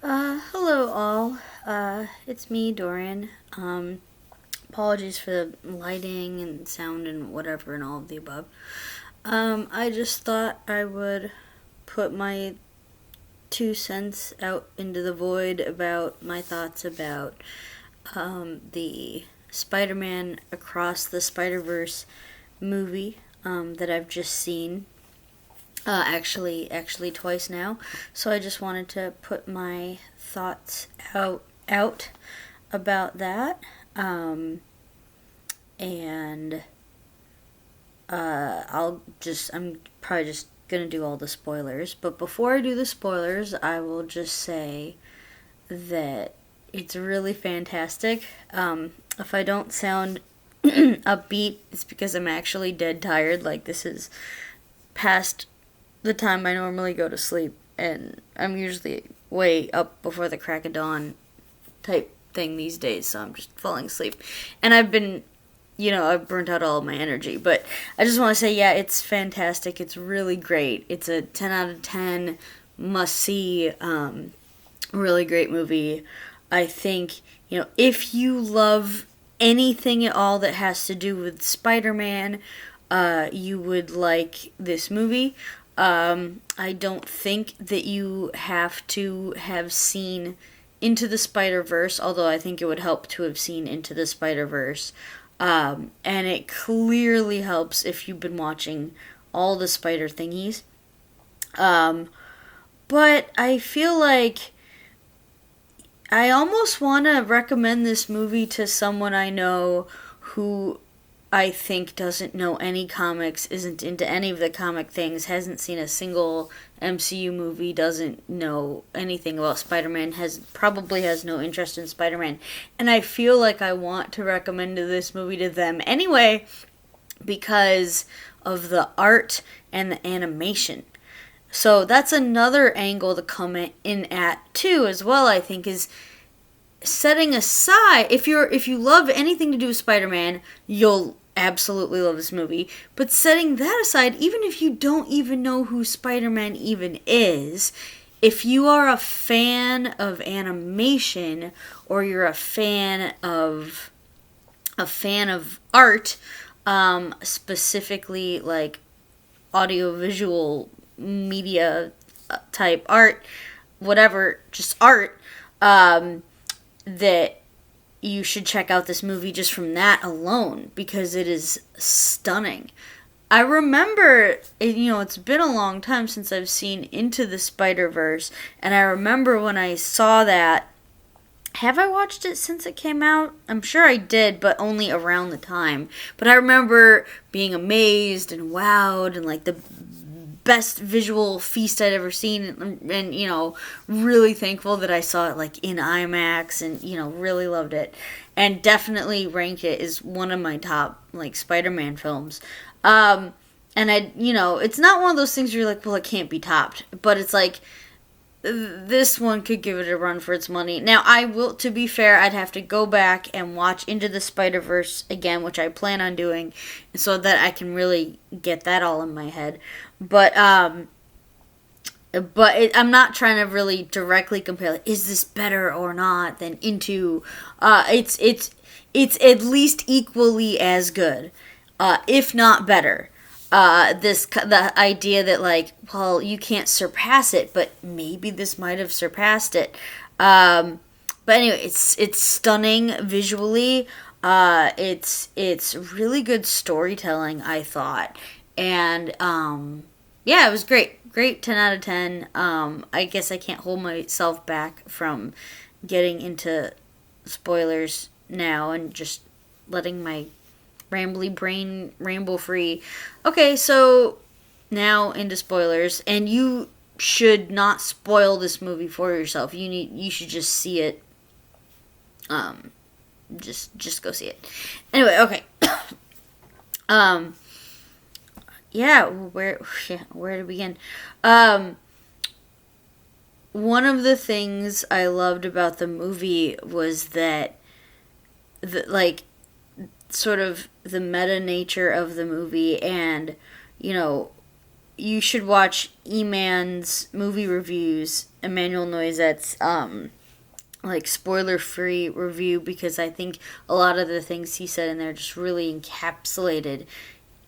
Hello all. It's me, Dorian. Apologies for the lighting and sound and whatever and all of the above. I just thought I would put my 2 cents out into the void about my thoughts about the Spider-Man Across the Spiderverse movie that I've just seen. Actually twice now. So I just wanted to put my thoughts out about that. And I'm probably just gonna do all the spoilers. But before I do the spoilers, I will just say that it's really fantastic. If I don't sound upbeat, it's because I'm actually dead tired. Like, this is past the time I normally go to sleep, and I'm usually way up before the crack of dawn type thing these days, so I'm just falling asleep. And I've burnt out all of my energy, but I just want to say, yeah, it's fantastic. It's really great. It's a 10 out of 10 must see, really great movie. I think, if you love anything at all that has to do with Spider-Man, you would like this movie. I don't think that you have to have seen Into the Spider-Verse, although I think it would help to have seen Into the Spider-Verse. And it clearly helps if you've been watching all the spider thingies. But I feel like I almost want to recommend this movie to someone I know who I think doesn't know any comics, isn't into any of the comic things, hasn't seen a single MCU movie, doesn't know anything about Spider-Man, probably has no interest in Spider-Man. And I feel like I want to recommend this movie to them anyway because of the art and the animation. So that's another angle to come in at too, as well, I think, is setting aside, if you love anything to do with Spider-Man, you'll absolutely love this movie. But setting that aside, even if you don't even know who Spider-Man even is, if you are a fan of animation or you're a fan of art, specifically like audiovisual media type art, whatever, just art, that you should check out this movie just from that alone, because it is stunning. I remember, it's been a long time since I've seen Into the Spider-Verse, and I remember when I saw that, have I watched it since it came out? I'm sure I did, but only around the time. But I remember being amazed and wowed and like the best visual feast I'd ever seen, and really thankful that I saw it like in IMAX, and really loved it, and definitely ranked it as one of my top like Spider-Man films. And it's not one of those things where you're like, well, it can't be topped, but it's like this one could give it a run for its money. Now, to be fair, I'd have to go back and watch Into the Spider-Verse again, which I plan on doing, so that I can really get that all in my head. But I'm not trying to really directly compare, like, is this better or not than Into. It's at least equally as good, if not better. The idea that, like, well, you can't surpass it, but maybe this might have surpassed it. But anyway, it's stunning visually. It's really good storytelling, I thought, and yeah, it was great 10 out of 10. I guess I can't hold myself back from getting into spoilers now and just letting my rambly brain ramble free. Okay, so now into spoilers, and you should not spoil this movie for yourself. You should just see it. Just go see it. Anyway, okay. Yeah, where to begin? One of the things I loved about the movie was that sort of the meta nature of the movie, and you should watch Eman's movie reviews, Emmanuel Noisette's like spoiler-free review, because I think a lot of the things he said in there just really encapsulated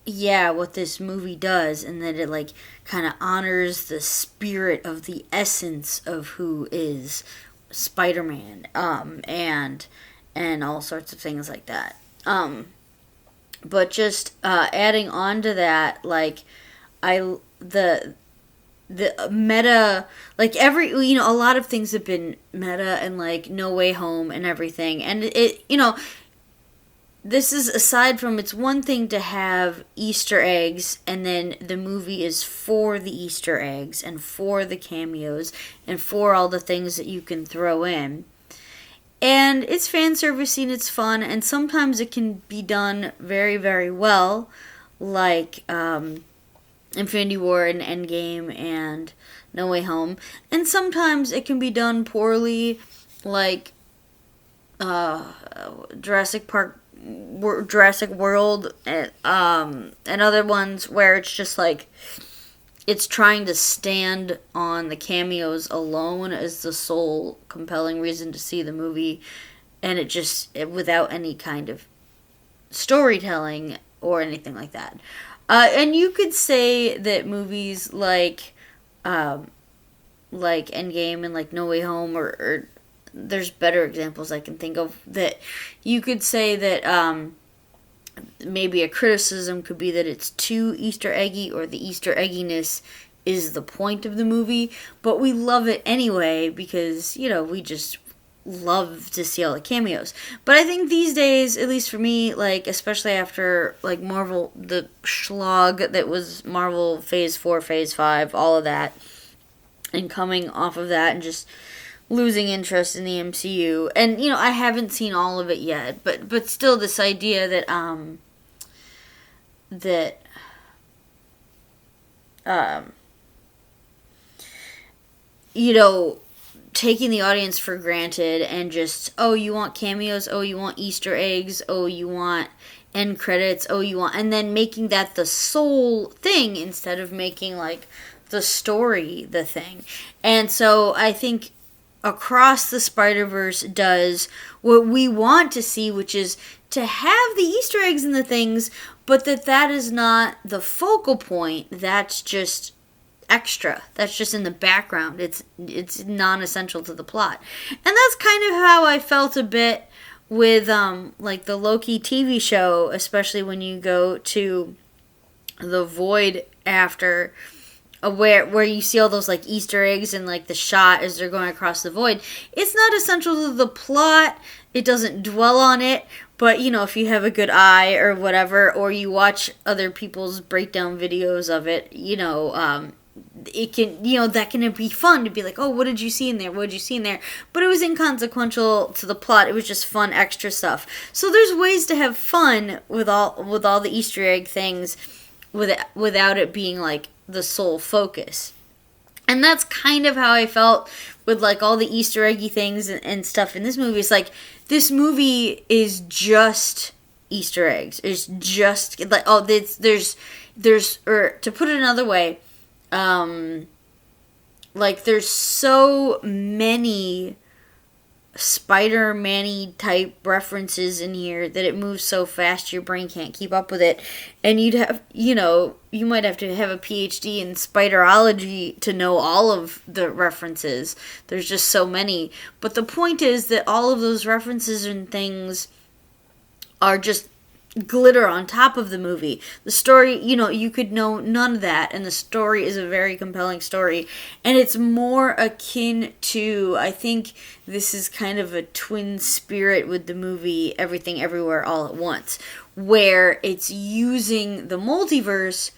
what this movie does, and that it like kind of honors the spirit of the essence of who is Spider-Man, and all sorts of things like that. But just adding on to that, like the meta, like a lot of things have been meta, and like No Way Home and everything, and it this is aside from, it's one thing to have Easter eggs, and then the movie is for the Easter eggs and for the cameos and for all the things that you can throw in. And it's fan servicey and it's fun, and sometimes it can be done very, very well, like Infinity War and Endgame and No Way Home. And sometimes it can be done poorly, like Jurassic World, and other ones where it's just like it's trying to stand on the cameos alone as the sole compelling reason to see the movie, and without any kind of storytelling or anything like that. And you could say that movies like Endgame and like No Way Home, or there's better examples I can think of, that you could say that maybe a criticism could be that it's too Easter eggy, or the Easter egginess is the point of the movie, but we love it anyway because, we just love to see all the cameos. But I think these days, at least for me, like, especially after, like, Marvel, the slog that was Marvel Phase 4, Phase 5, all of that, and coming off of that and just losing interest in the MCU, and I haven't seen all of it yet, but still, this idea that taking the audience for granted and just, oh, you want cameos, oh, you want Easter eggs, oh, you want end credits, oh, you want, and then making that the sole thing instead of making like the story the thing. And so I think Across the Spiderverse does what we want to see, which is to have the Easter eggs and the things, but that is not the focal point. That's just extra. That's just in the background. It's non-essential to the plot. And that's kind of how I felt a bit with like the Loki TV show, especially when you go to the Void after, where you see all those like Easter eggs and like the shot as they're going across the Void. It's not essential to the plot. It doesn't dwell on it. But, if you have a good eye or whatever, or you watch other people's breakdown videos of it, it can, that can be fun to be like, oh, what did you see in there? What did you see in there? But it was inconsequential to the plot. It was just fun, extra stuff. So there's ways to have fun with all the Easter egg things without it being like the sole focus. And that's kind of how I felt with like all the Easter eggy things and stuff in this movie. It's like, this movie is just Easter eggs. It's just like, oh, there's or to put it another way, like there's so many Spider-Man-y type references in here that it moves so fast your brain can't keep up with it, and you might have to have a PhD in spiderology to know all of the references. There's just so many, but the point is that all of those references and things are just glitter on top of the movie. The story, you could know none of that, and the story is a very compelling story, and it's more akin to, I think this is kind of a twin spirit with the movie Everything Everywhere All at Once, where it's using the multiverse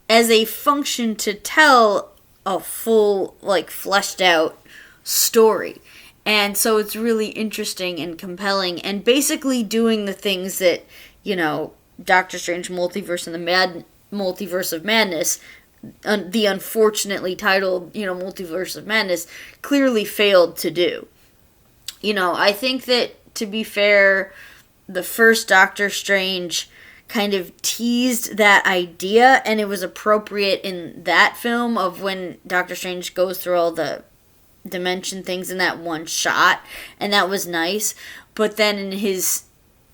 as a function to tell a full, like, fleshed out story. And so it's really interesting and compelling, and basically doing the things that, Doctor Strange Multiverse and the Multiverse of Madness, the unfortunately titled, Multiverse of Madness, clearly failed to do. I think that, to be fair, the first Doctor Strange kind of teased that idea, and it was appropriate in that film of when Doctor Strange goes through all the dimension things in that one shot, and that was nice. But then in his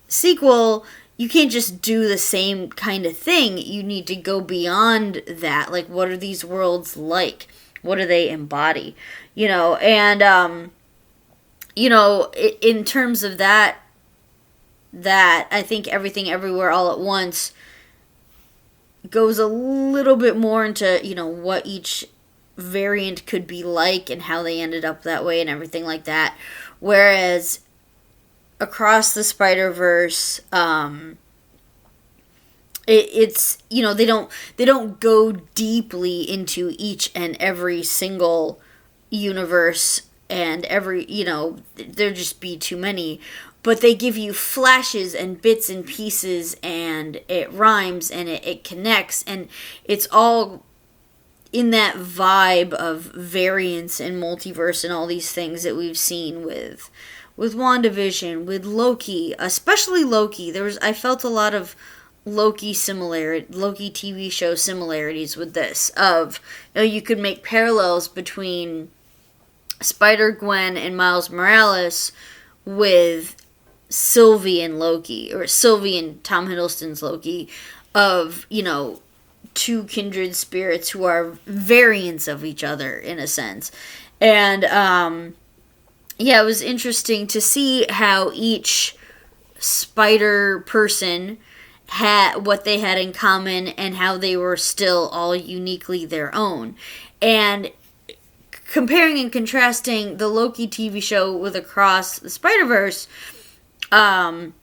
sequel, you can't just do the same kind of thing. You need to go beyond that. Like, what are these worlds like? What do they embody? And in terms of that I think Everything Everywhere All at Once goes a little bit more into, what each variant could be like and how they ended up that way and everything like that. Whereas Across the Spiderverse, it's they don't go deeply into each and every single universe and there'd just be too many. But they give you flashes and bits and pieces, and it rhymes and it connects, and it's all in that vibe of variance and multiverse and all these things that we've seen with WandaVision, with Loki, especially Loki. I felt a lot of Loki TV show similarities with this. You could make parallels between Spider-Gwen and Miles Morales with Sylvie and Loki, or Sylvie and Tom Hiddleston's Loki, of, two kindred spirits who are variants of each other, in a sense. And, it was interesting to see how each spider person had what they had in common and how they were still all uniquely their own. And comparing and contrasting the Loki TV show with Across the Spiderverse, in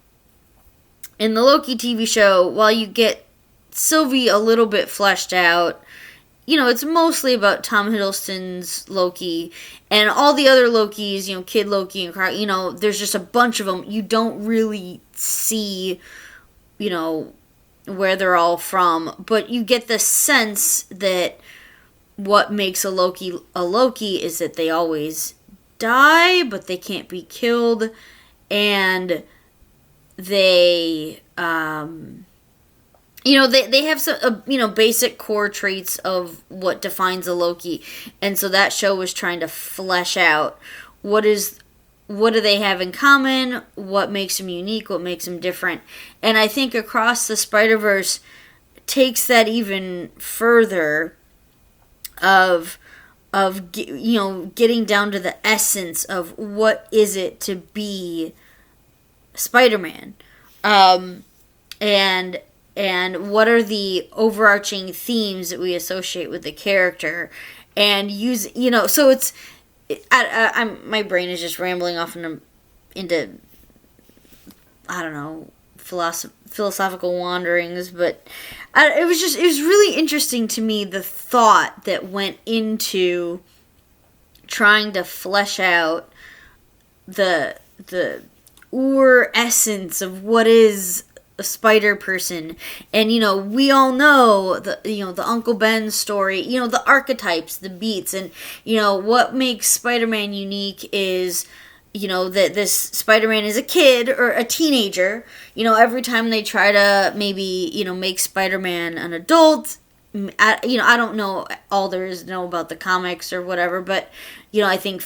the Loki TV show, while you get Sylvie a little bit fleshed out, it's mostly about Tom Hiddleston's Loki, and all the other Lokis, Kid Loki and there's just a bunch of them. You don't really see, where they're all from, but you get the sense that what makes a Loki is that they always die, but they can't be killed, and they they have some basic core traits of what defines a Loki, and so that show was trying to flesh out what do they have in common, what makes them unique, what makes them different. And I think Across the Spiderverse takes that even further of getting down to the essence of what is it to be Spider-Man, and what are the overarching themes that we associate with the character, and use so it's my brain is just rambling off into I don't know, philosophical wanderings, but it was really interesting to me, the thought that went into trying to flesh out the essence of what is a spider person. And we all know the Uncle Ben story, the archetypes, the beats, and what makes Spider-Man unique is that this Spider-Man is a kid or a teenager. Every time they try to maybe make Spider-Man an adult, I don't know all there is to know about the comics or whatever, but I think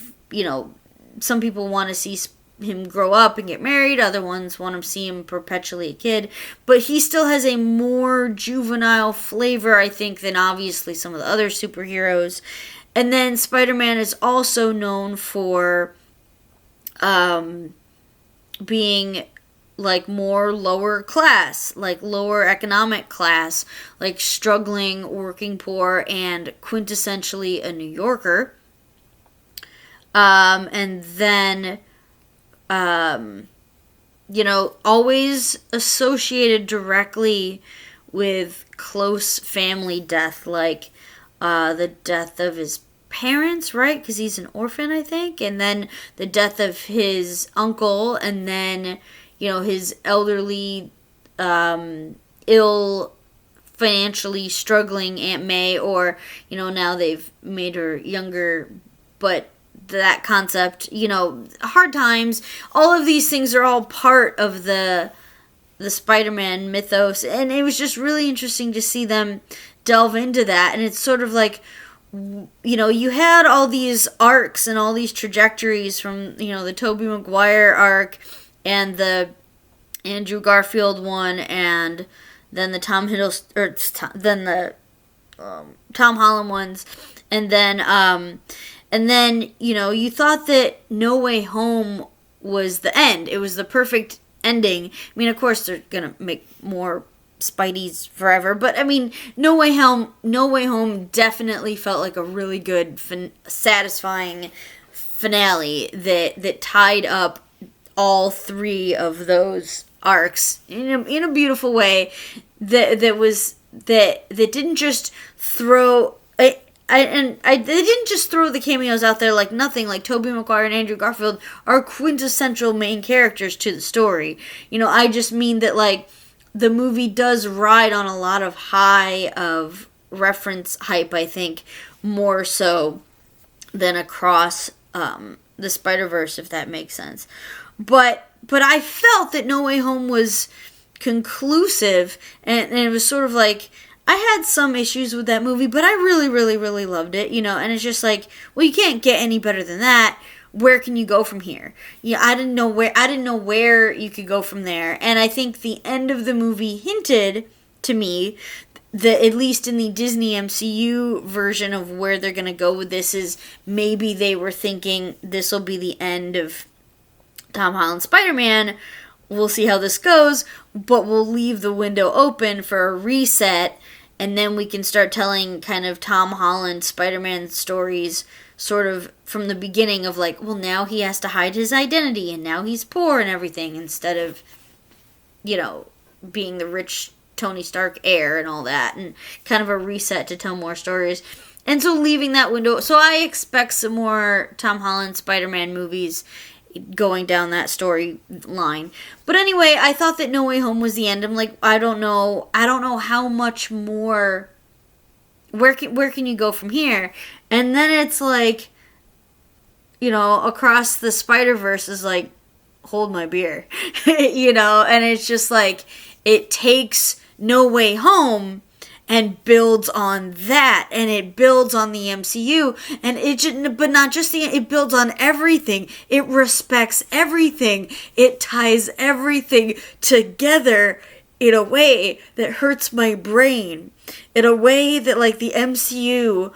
some people want to see him grow up and get married, other ones want to see him perpetually a kid, but he still has a more juvenile flavor, I think, than obviously some of the other superheroes. And then Spider-Man is also known for being like more lower class, like lower economic class, like struggling, working poor, and quintessentially a New Yorker. And then always associated directly with close family death, like the death of his parents, right? Because he's an orphan, I think, and then the death of his uncle, and then his elderly, ill, financially struggling Aunt May, or now they've made her younger, but that concept, hard times, all of these things are all part of the the Spider-Man mythos, and it was just really interesting to see them delve into that. And it's sort of like, you know, you had all these arcs and all these trajectories from, you know, the Tobey Maguire arc and the Andrew Garfield one, and then the Tom Holland ones, and then you know, you thought that No Way Home was the end. It was the perfect ending. I mean, of course, they're gonna make more Spideys forever, but I mean, No Way Home definitely felt like a really good, satisfying finale that tied up all three of those arcs in a beautiful way. That didn't just throw. They didn't just throw the cameos out there like nothing. Like Tobey Maguire and Andrew Garfield are quintessential main characters to the story. You know, I just mean that, like, the movie does ride on a lot of high of reference hype, I think, more so than Across the Spiderverse, if that makes sense. But I felt that No Way Home was conclusive, and it was sort of like, I had some issues with that movie, but I really, really, really loved it, you know, and it's just like, well, you can't get any better than that. Where can you go from here? Yeah, I didn't know where you could go from there. And I think the end of the movie hinted to me that, at least in the Disney MCU version of where they're going to go with this, is maybe they were thinking this will be the end of Tom Holland Spider-Man. We'll see how this goes, but we'll leave the window open for a reset, and then we can start telling kind of Tom Holland Spider-Man stories sort of from the beginning of, like, well, now he has to hide his identity, and now he's poor and everything, instead of, you know, being the rich Tony Stark heir and all that, and kind of a reset to tell more stories. And so leaving that window, so I expect some more Tom Holland Spider-Man movies going down that storyline. But anyway, I thought that No Way Home was the end. I'm like, I don't know how much more. Where can you go from here? And then it's like, you know, Across the Spiderverse is like, hold my beer, you know, and it's just like, it takes No Way Home and builds on that, and it builds on the MCU, and but not just it builds on everything. It respects everything. It ties everything together in a way that hurts my brain, in a way that, like, the MCU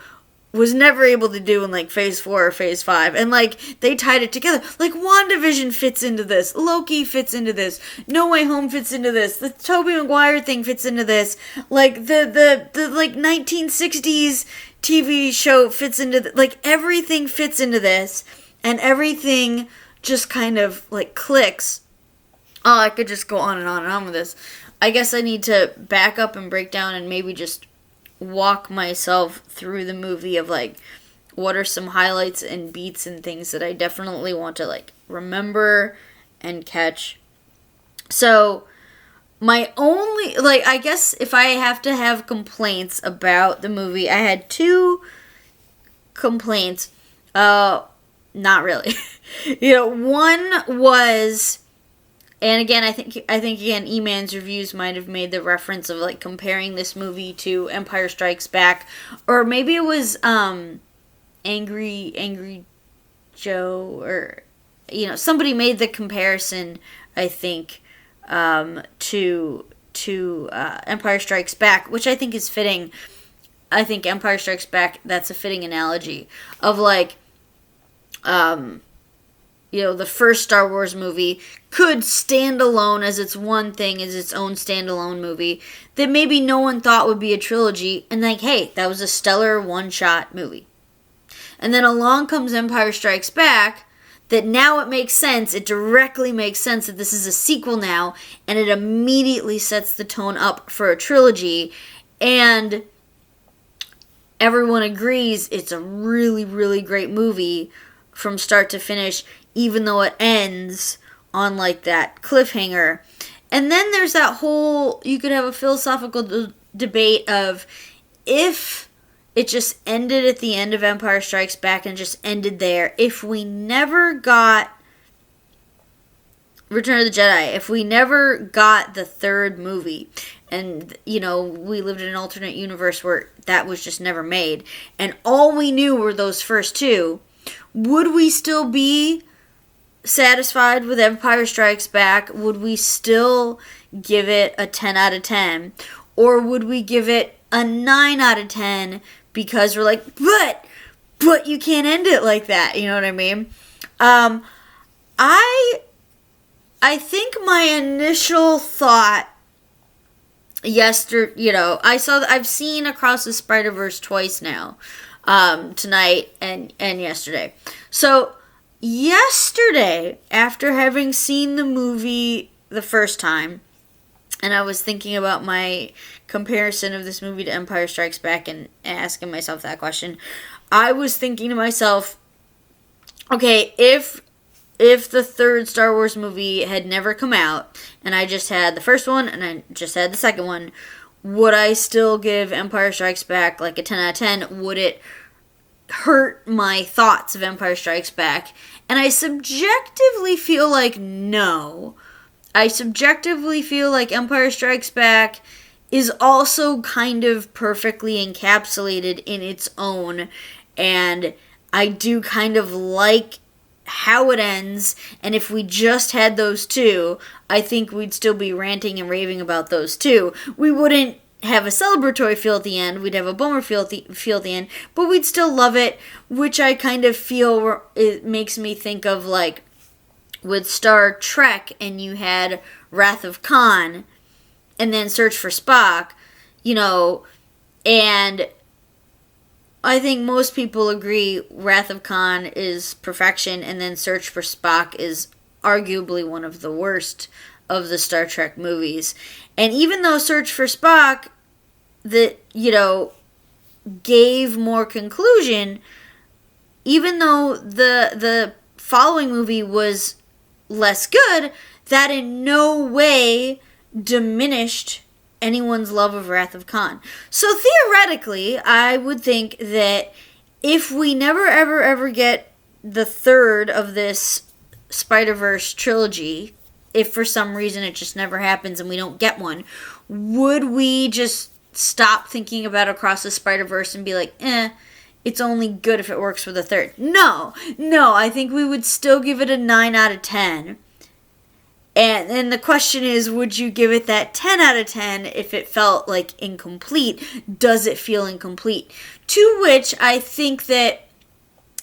was never able to do in, like, phase 4 or phase 5. And, like, they tied it together. Like, WandaVision fits into this. Loki fits into this. No Way Home fits into this. The Tobey Maguire thing fits into this. Like, the 1960s TV show fits into like, everything fits into this. And everything just kind of, like, clicks. Oh, I could just go on and on and on with this. I guess I need to back up and break down and maybe just walk myself through the movie of, like, what are some highlights and beats and things that I definitely want to, like, remember and catch. So my only, like, I guess if I have to have complaints about the movie, I had 2 complaints. Not really. You know, one was, and again, I think again, Eman's reviews might have made the reference of, like, comparing this movie to Empire Strikes Back, or maybe it was Angry Joe, or, you know, somebody made the comparison, I think, to Empire Strikes Back, which I think is fitting. I think Empire Strikes Back, that's a fitting analogy of, like, you know, the first Star Wars movie could stand alone as its one thing, as its own standalone movie, that maybe no one thought would be a trilogy, and, like, hey, that was a stellar one-shot movie. And then along comes Empire Strikes Back, that now it makes sense, it directly makes sense that this is a sequel now, and it immediately sets the tone up for a trilogy, and everyone agrees it's a really, really great movie from start to finish, even though it ends on, like, that cliffhanger. And then there's that whole, you could have a philosophical debate of, if it just ended at the end of Empire Strikes Back and just ended there, if we never got Return of the Jedi, if we never got the third movie, and, you know, we lived in an alternate universe where that was just never made, and all we knew were those first two, would we still be satisfied with Empire Strikes Back? Would we still give it a 10 out of 10? Or would we give it a 9 out of 10 because we're like, but you can't end it like that, you know what I mean? I think my initial thought yesterday, you know, I've seen Across the Spiderverse twice now, tonight and yesterday. So yesterday, after having seen the movie the first time, and I was thinking about my comparison of this movie to Empire Strikes Back and asking myself that question, I was thinking to myself, okay, if the third Star Wars movie had never come out, and I just had the first one, and I just had the second one, would I still give Empire Strikes Back like a 10 out of 10? Would it hurt my thoughts of Empire Strikes Back? And I subjectively feel like no. I subjectively feel like Empire Strikes Back is also kind of perfectly encapsulated in its own, and I do kind of like how it ends, and if we just had those two, I think we'd still be ranting and raving about those two. We wouldn't have a celebratory feel at the end, we'd have a bummer feel at the end, but we'd still love it, which I kind of feel it makes me think of like with Star Trek, and you had Wrath of Khan, and then Search for Spock, you know, and I think most people agree Wrath of Khan is perfection, and then Search for Spock is arguably one of the worst of the Star Trek movies. And even though Search for Spock, gave more conclusion, even though the following movie was less good, that in no way diminished anyone's love of Wrath of Khan. So theoretically, I would think that if we never ever get the third of this Spider-Verse trilogy, if for some reason it just never happens and we don't get one, would we just stop thinking about Across the Spider-Verse and be like, it's only good if it works for the third? No, I think we would still give it a 9 out of 10. And then the question is, would you give it that 10 out of 10 if it felt like incomplete? Does it feel incomplete? To which I think that,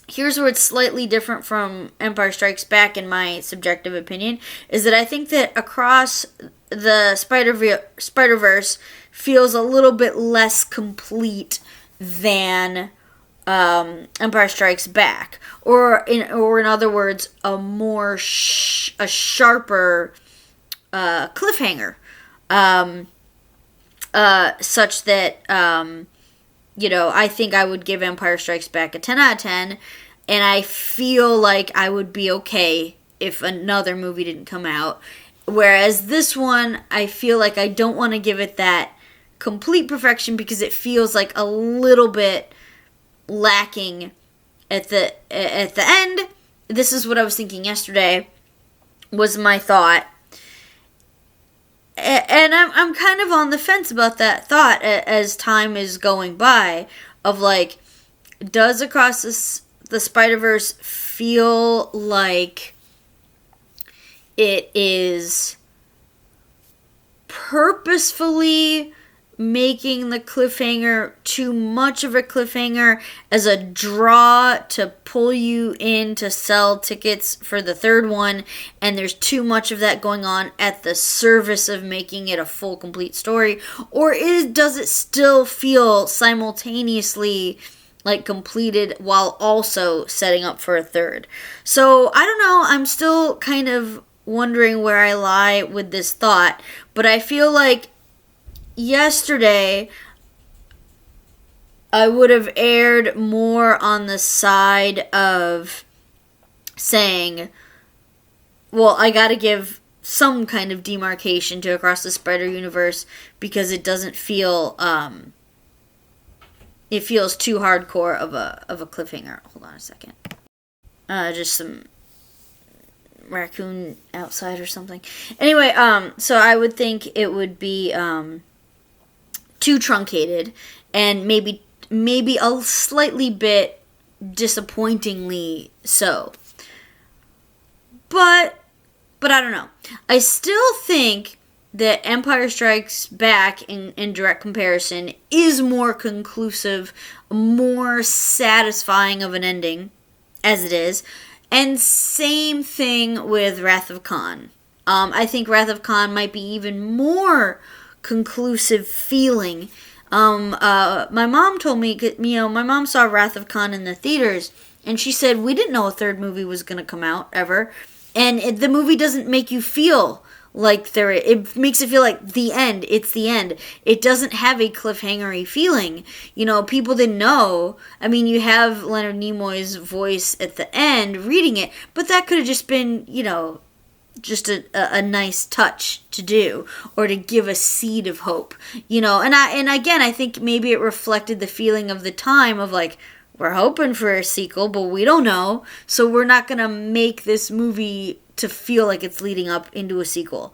here's where it's slightly different from Empire Strikes Back in my subjective opinion, is that I think that Across the Spider-Verse feels a little bit less complete than Empire Strikes Back, or in other words, a more a sharper cliffhanger, such that I think I would give Empire Strikes Back a 10 out of 10, and I feel like I would be okay if another movie didn't come out. Whereas this one, I feel like I don't want to give it that complete perfection because it feels like a little bit lacking at the end. This is what I was thinking yesterday, was my thought, and I'm kind of on the fence about that thought as time is going by, of like, does Across the Spider-Verse feel like it is purposefully making the cliffhanger too much of a cliffhanger as a draw to pull you in to sell tickets for the third one, and there's too much of that going on at the service of making it a full, complete story? Or does it still feel simultaneously like completed while also setting up for a third? So I don't know, I'm still kind of wondering where I lie with this thought, but I feel like yesterday I would have erred more on the side of saying, well, I gotta give some kind of demarcation to Across the Spider-Universe because it doesn't feel, it feels too hardcore of a cliffhanger. Hold on a second. Just some raccoon outside or something. Anyway, so I would think it would be too truncated and maybe a slightly bit disappointingly so. But I don't know. I still think that Empire Strikes Back, in direct comparison, is more conclusive, more satisfying of an ending, as it is. And same thing with Wrath of Khan. I think Wrath of Khan might be even more conclusive feeling. My mom told me, my mom saw Wrath of Khan in the theaters, and she said, we didn't know a third movie was going to come out, ever. And the movie doesn't make you feel like it makes it feel like the end. It's the end. It doesn't have a cliffhangery feeling. People didn't know. I mean, you have Leonard Nimoy's voice at the end reading it, but that could have just been, just a nice touch to do, or to give a seed of hope, and again, I think maybe it reflected the feeling of the time of like, we're hoping for a sequel, but we don't know, so we're not gonna make this movie to feel like it's leading up into a sequel,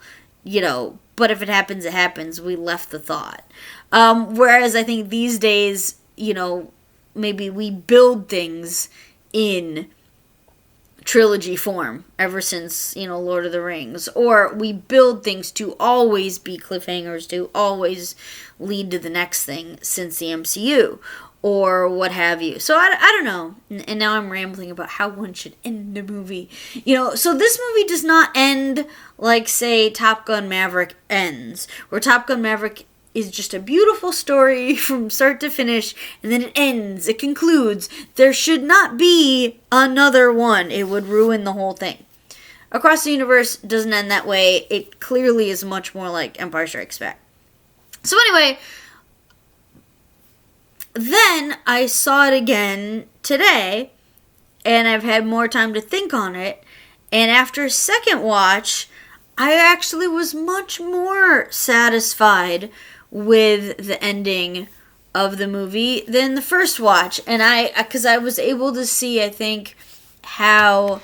but if it happens, it happens. We left the thought. Whereas I think these days, maybe we build things in trilogy form ever since, Lord of the Rings, or we build things to always be cliffhangers, to always lead to the next thing since the MCU, or what have you. So I don't know, and now I'm rambling about how one should end the movie. So this movie does not end like, say, Top Gun Maverick ends, where Top Gun Maverick is just a beautiful story from start to finish, and then it ends, it concludes. There should not be another one. It would ruin the whole thing. Across the Universe doesn't end that way. It clearly is much more like Empire Strikes Back. So anyway, then I saw it again today, and I've had more time to think on it, and after a second watch, I actually was much more satisfied with the ending of the movie than the first watch. And because I was able to see, I think, how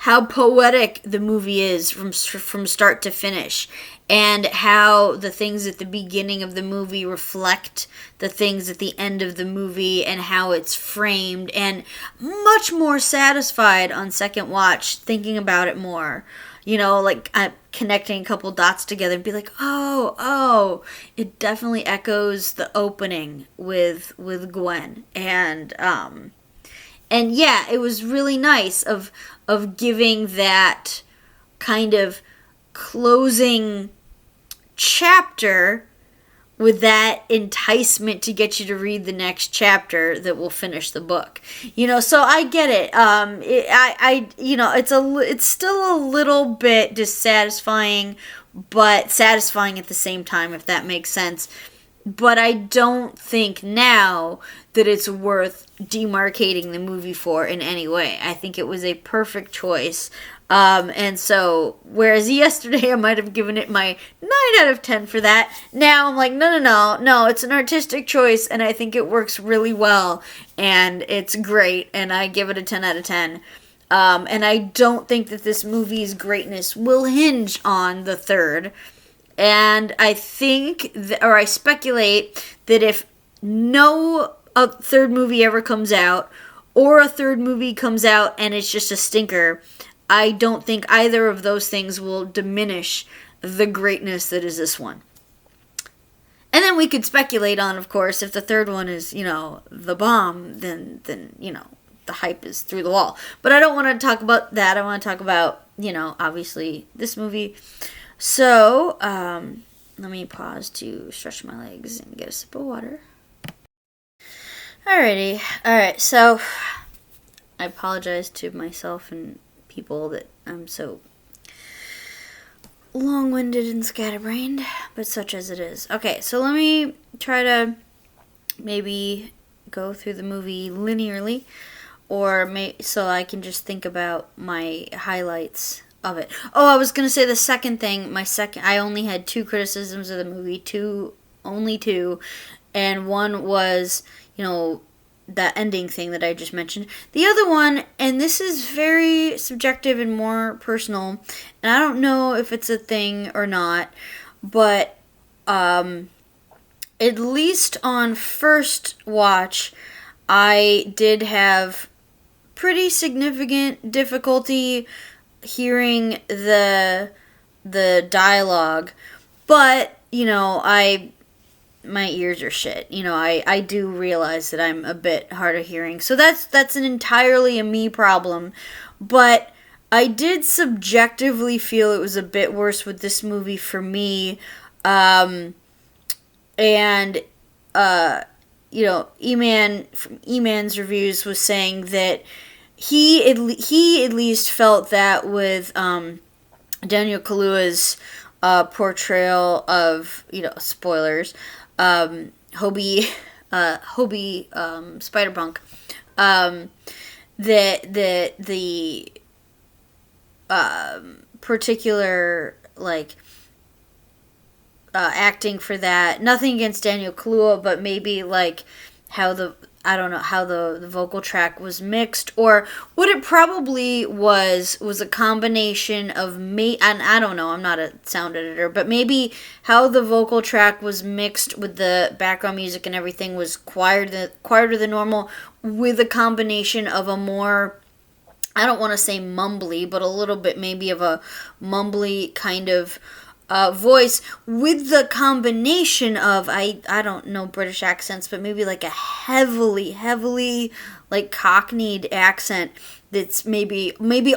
poetic the movie is from start to finish, and how the things at the beginning of the movie reflect the things at the end of the movie, and how it's framed, and much more satisfied on second watch, thinking about it more. Like connecting a couple dots together and be like, oh, it definitely echoes the opening with Gwen. And yeah, it was really nice of giving that kind of closing chapter with that enticement to get you to read the next chapter that will finish the book. So I get it. It's still a little bit dissatisfying, but satisfying at the same time, if that makes sense. But I don't think now that it's worth demarcating the movie for in any way. I think it was a perfect choice. And so, whereas yesterday I might have given it my 9 out of 10 for that, now I'm like, no, it's an artistic choice, and I think it works really well, and it's great, and I give it a 10 out of 10. And I don't think that this movie's greatness will hinge on the third. And I think, or I speculate, that if a third movie ever comes out, or a third movie comes out and it's just a stinker, I don't think either of those things will diminish the greatness that is this one. And then we could speculate on, of course, if the third one is, the bomb, then the hype is through the wall. But I don't want to talk about that. I want to talk about, obviously this movie. So, let me pause to stretch my legs and get a sip of water. Alrighty. Alright, so I apologize to myself and people that I'm so long-winded and scatterbrained, but such as it is. Okay, so let me try to maybe go through the movie linearly, or so I can just think about my highlights of it. Oh, I was gonna say the second thing. I only had 2 criticisms of the movie, only two, and one was, that ending thing that I just mentioned. The other one, and this is very subjective and more personal, and I don't know if it's a thing or not, but at least on first watch, I did have pretty significant difficulty hearing the dialogue, but my ears are shit. I do realize that I'm a bit hard of hearing, so that's an entirely a me problem. But I did subjectively feel it was a bit worse with this movie for me, and Eman from Eman's reviews was saying that he at least felt that with Daniel Kaluuya's portrayal of spoilers, Hobie Spiderpunk, that the particular acting for that. Nothing against Daniel Kaluuya, but maybe how the vocal track was mixed, or what it probably was a combination of and I don't know, I'm not a sound editor, but maybe how the vocal track was mixed with the background music and everything was quieter than normal, with a combination of a more, I don't want to say mumbly, but a little bit maybe of a mumbly kind of voice, with the combination of, I don't know British accents, but maybe a heavily cockneyed accent. That's maybe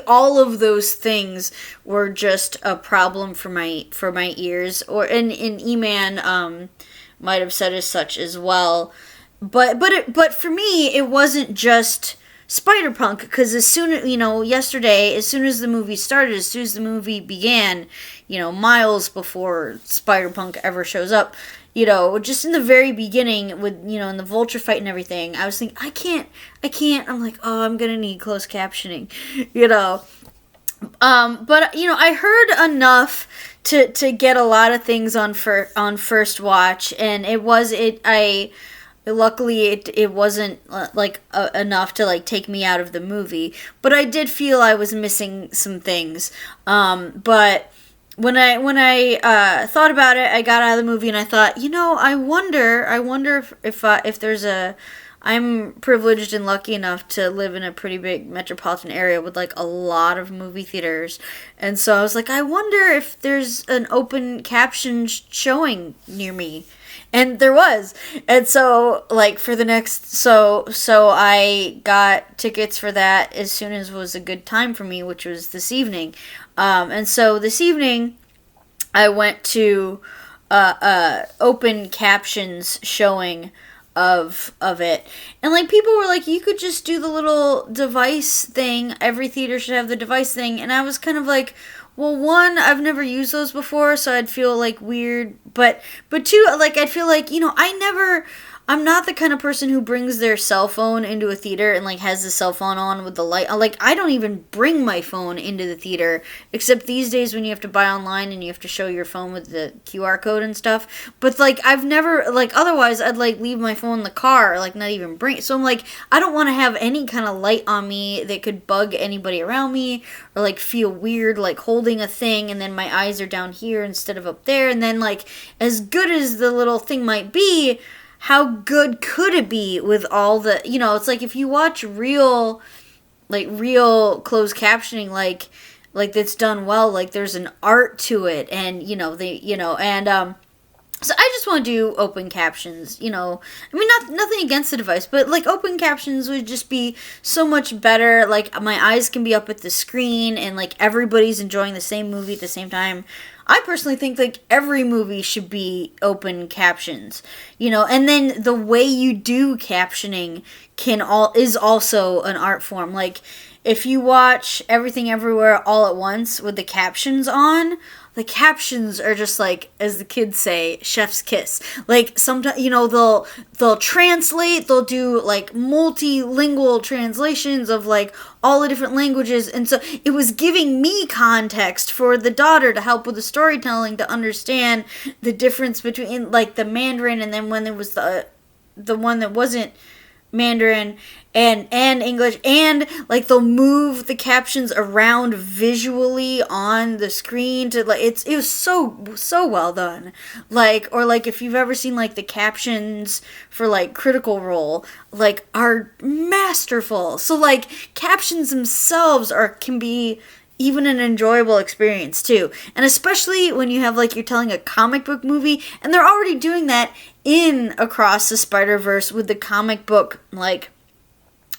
all of those things were just a problem for my ears, and Eman might have said as such as well. But for me, it wasn't just Spiderpunk, because as soon as yesterday, as soon as the movie started, as soon as the movie began, miles before Spiderpunk ever shows up, just in the very beginning with in the vulture fight and everything, I was thinking, I can't. I'm like, oh, I'm gonna need closed captioning, But I heard enough to get a lot of things on first watch, and luckily, it wasn't enough to take me out of the movie, but I did feel I was missing some things. But when I thought about it, I got out of the movie and I thought, I wonder if there's I'm privileged and lucky enough to live in a pretty big metropolitan area with a lot of movie theaters, and so I was like, I wonder if there's an open caption showing near me. And there was. And so, for the next... So I got tickets for that as soon as was a good time for me, which was this evening. And so this evening, I went to open captions showing of it. And, people were like, you could just do the little device thing. Every theater should have the device thing. And I was kind of like... Well, one, I've never used those before, so I'd feel weird, but two, I'd feel I'm not the kind of person who brings their cell phone into a theater and has the cell phone on with the light. I don't even bring my phone into the theater, except these days when you have to buy online and you have to show your phone with the QR code and stuff. But I've never, otherwise I'd leave my phone in the car, not even bring it. So I'm I don't want to have any kind of light on me that could bug anybody around me, or feel weird holding a thing and then my eyes are down here instead of up there, and then as good as the little thing might be, how good could it be with all the, it's if you watch real closed captioning, that's done well, there's an art to it, and, so I just want to do open captions, nothing against the device, but, open captions would just be so much better, my eyes can be up at the screen, and, everybody's enjoying the same movie at the same time. I personally think every movie should be open captions, and then the way you do captioning is also an art form. If you watch Everything Everywhere All at Once with the captions on, the captions are just as the kids say, chef's kiss. Sometimes, they'll translate, they'll do multilingual translations of all the different languages, and so it was giving me context for the daughter to help with the storytelling, to understand the difference between the Mandarin, and then when there was the one that wasn't Mandarin and English, and like they'll move the captions around visually on the screen to like it was so well done. Like, or like if you've ever seen like the captions for like Critical Role, like are masterful. So like captions themselves can be even an enjoyable experience too. And especially when you have like you're telling a comic book movie, and they're already doing that in Across the Spiderverse with the comic book like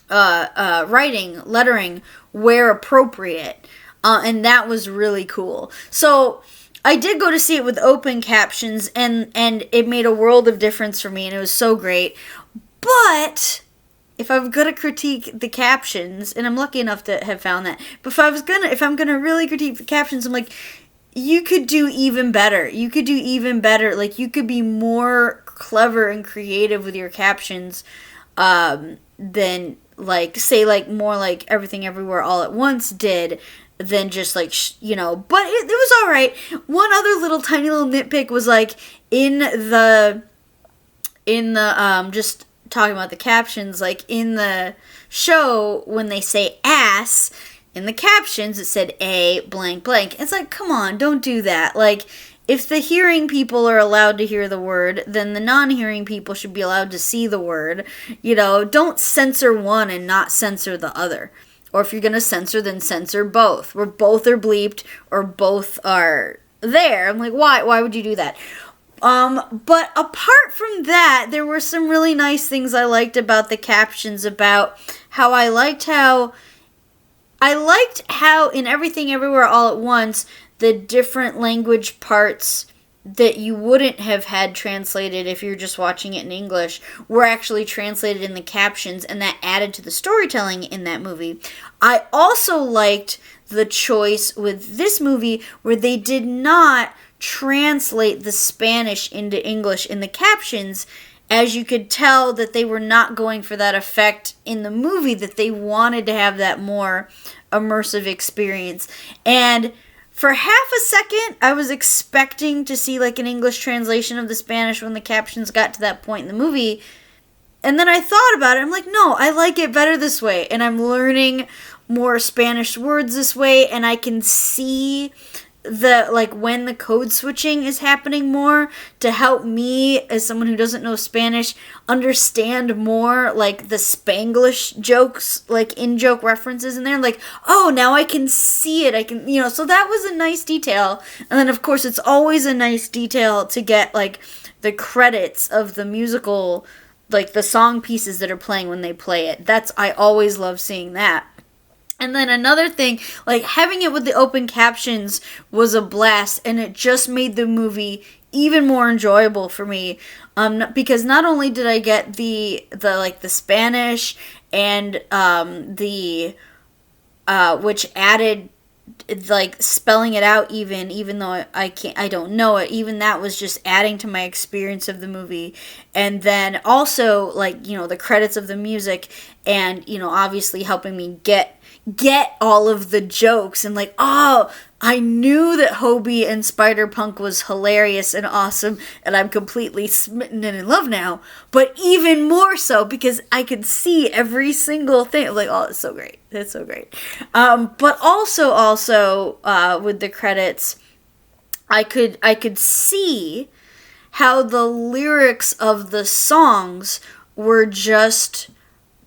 writing, lettering where appropriate. And that was really cool. So I did go to see it with open captions, and it made a world of difference for me, and it was so great. But if I'm gonna critique the captions, and I'm lucky enough to have found that, but if I'm gonna really critique the captions, I'm like, you could do even better. You could do even better. Like, you could be more clever and creative with your captions than, like, say, like, more like Everything Everywhere All at Once did than just, like, but it was all right. One other little tiny little nitpick was, like, in the just talking about the captions, like, in the show, when they say ass, in the captions, it said A blank blank. It's like, come on, don't do that. Like, if the hearing people are allowed to hear the word, then the non-hearing people should be allowed to see the word. Don't censor one and not censor the other. Or if you're going to censor, then censor both. Where both are bleeped or both are there. I'm like, why? Why would you do that? But apart from that, there were some really nice things I liked about the captions, about how I liked how in Everything Everywhere All at Once, the different language parts that you wouldn't have had translated if you're just watching it in English were actually translated in the captions, and that added to the storytelling in that movie. I also liked the choice with this movie where they did not translate the Spanish into English in the captions, as you could tell that they were not going for that effect in the movie, that they wanted to have that more immersive experience. And for half a second, I was expecting to see like an English translation of the Spanish when the captions got to that point in the movie. And then I thought about it. I'm like, no, I like it better this way. And I'm learning more Spanish words this way, and I can see when the code switching is happening more to help me, as someone who doesn't know Spanish, understand more like the Spanglish jokes, like in-joke references in there. Like, oh, now I can see it. I can, so that was a nice detail. And then of course it's always a nice detail to get like the credits of the musical, like the song pieces that are playing when they play it. I always love seeing that. And then another thing, like having it with the open captions was a blast, and it just made the movie even more enjoyable for me. Because not only did I get the Spanish and which added like spelling it out even though I don't know it, even that was just adding to my experience of the movie. And then also like the credits of the music, and obviously helping me get all of the jokes, and like, oh, I knew that Hobie and Spider-Punk was hilarious and awesome, and I'm completely smitten and in love now, but even more so because I could see every single thing. I'm like, oh, it's so great. It's so great. But also with the credits, I could see how the lyrics of the songs were just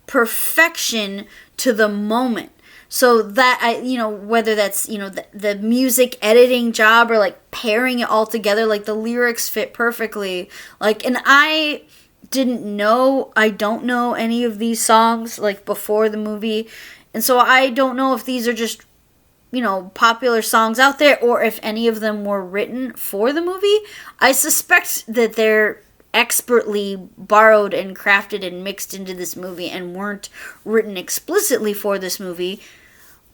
perfection to the moment. So that, whether that's, the music editing job or like pairing it all together, like the lyrics fit perfectly. Like, and I don't know any of these songs like before the movie. And so I don't know if these are just, popular songs out there, or if any of them were written for the movie. I suspect that they're expertly borrowed and crafted and mixed into this movie and weren't written explicitly for this movie.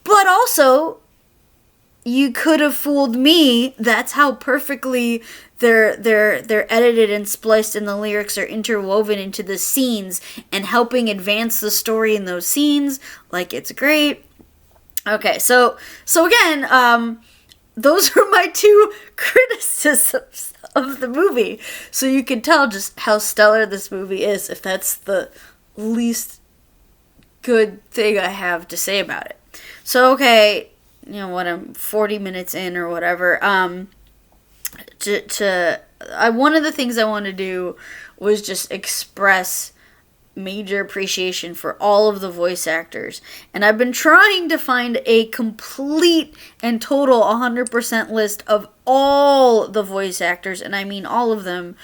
But also, you could have fooled me. That's how perfectly they're edited and spliced, and the lyrics are interwoven into the scenes and helping advance the story in those scenes. Like, it's great. Okay, so again, those are my two criticisms of the movie. So you can tell just how stellar this movie is, if that's the least good thing I have to say about it. So, okay, you know what, I'm 40 minutes in or whatever. One of the things I want to do was just express major appreciation for all of the voice actors. And I've been trying to find a complete and total 100% list of all the voice actors, and I mean all of them,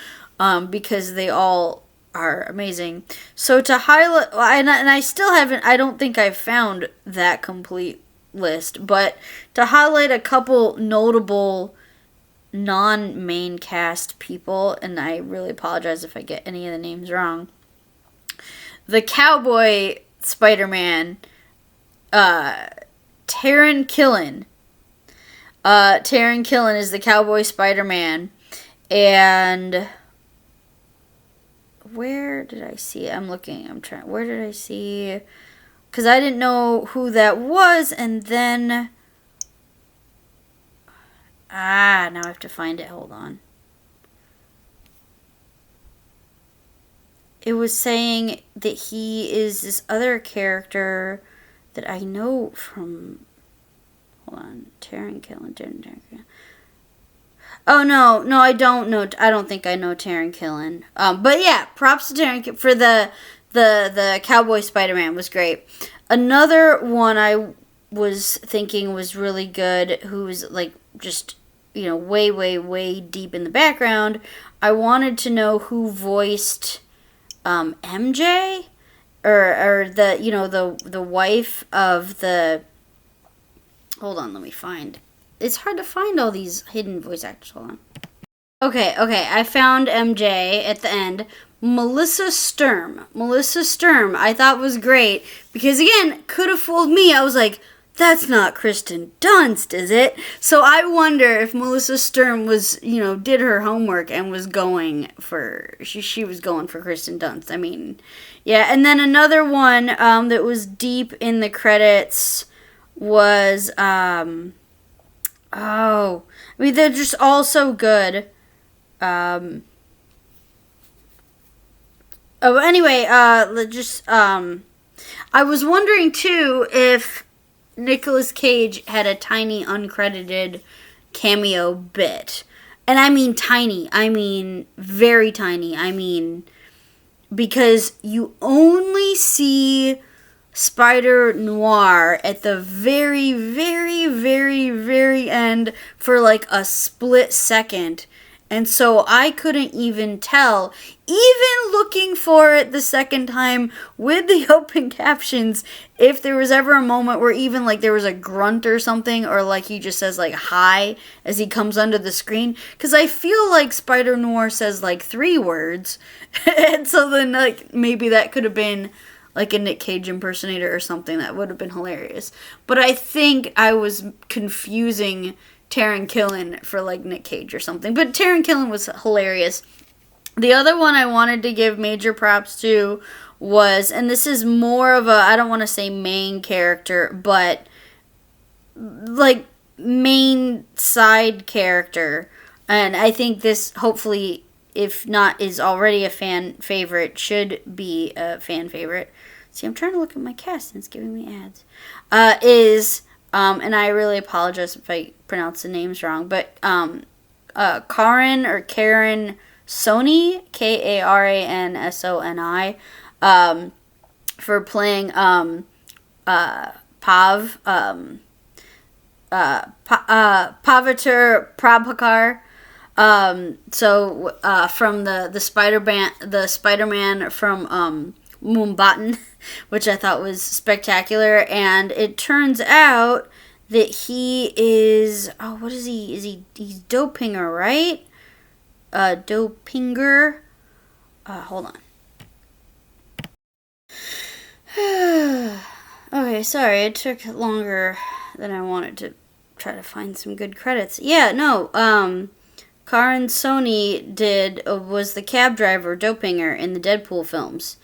because they all are amazing. So to highlight, and I still haven't, I don't think I've found that complete list, but to highlight a couple notable non-main cast people, and I really apologize if I get any of the names wrong. The cowboy Spider-Man, Taron Killen. Taron Killen is the cowboy Spider-Man. And where did I see it? Where did I see? Because I didn't know who that was, and then... now I have to find it. Hold on. It was saying that he is this other character that I know from... Hold on. Taron Killen. Oh, no, I don't know. I don't think I know Taron Killen. But yeah, props to Taron Killen for the Cowboy Spider-Man was great. Another one I was thinking was really good, who was like just, way, way, way deep in the background. I wanted to know who voiced MJ, or the wife of the... Hold on, let me find. It's hard to find all these hidden voice actors. Hold on. Okay, I found MJ at the end. Melissa Sturm, I thought was great, because again, could have fooled me. I was like, that's not Kristen Dunst, is it? So I wonder if Melissa Sturm was, did her homework and was going for, she was going for Kristen Dunst. I mean, yeah. And then another one that was deep in the credits was, they're just all so good. I was wondering too if Nicolas Cage had a tiny uncredited cameo bit. And I mean tiny. I mean very tiny. I mean, because you only see Spider-Noir at the very, very, very, very end for like a split second. And so I couldn't even tell, even looking for it the second time with the open captions, if there was ever a moment where even like there was a grunt or something, or like he just says like hi as he comes under the screen. Because I feel like Spider-Noir says like 3 words. And so then like maybe that could have been like a Nick Cage impersonator or something. That would have been hilarious. But I think I was confusing Taron Killen for like Nick Cage or something. But Taron Killen was hilarious. The other one I wanted to give major props to was, and this is more of a, I don't want to say main character, but like main side character. And I think this, hopefully, if not is already a fan favorite, should be a fan favorite. See, I'm trying to look at my cast and it's giving me ads. And I really apologize if I pronounce the names wrong, but Karen Soni, Karansoni, for playing Pavitar Prabhakar. From the Spider-Man from Mumbattan, which I thought was spectacular. And it turns out that he is, what is he? He's Dopinger, right? Dopinger. Hold on. Okay, sorry, it took longer than I wanted to try to find some good credits. Yeah, no, Karen Soni was the cab driver Dopinger in the Deadpool films.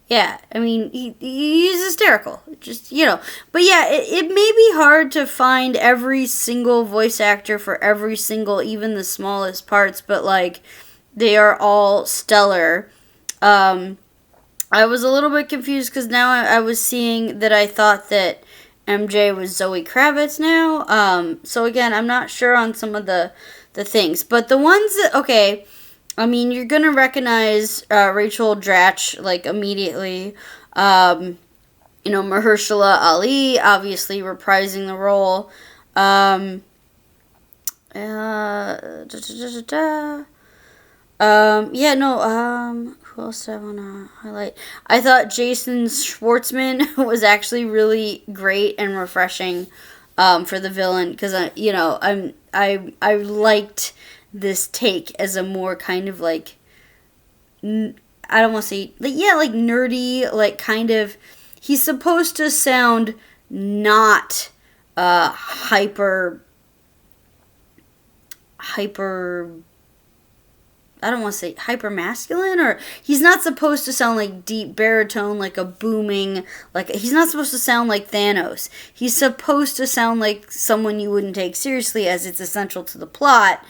Yeah, I mean, he's hysterical. Just, But yeah, it may be hard to find every single voice actor for every single, even the smallest parts, but, like, they are all stellar. I was a little bit confused because now I was seeing that I thought that MJ was Zoe Kravitz now. So again, I'm not sure on some of the things, but the ones that, okay, I mean, you're gonna recognize Rachel Dratch like immediately. Mahershala Ali obviously reprising the role. Who else do I want to highlight? I thought Jason Schwartzman was actually really great and refreshing for the villain because I liked this take as a more kind of like I don't want to say like nerdy, like kind of, he's supposed to sound not hyper I don't want to say hyper masculine, or he's not supposed to sound like deep baritone, like a booming, like he's not supposed to sound like Thanos. He's supposed to sound like someone you wouldn't take seriously, as it's essential to the plot.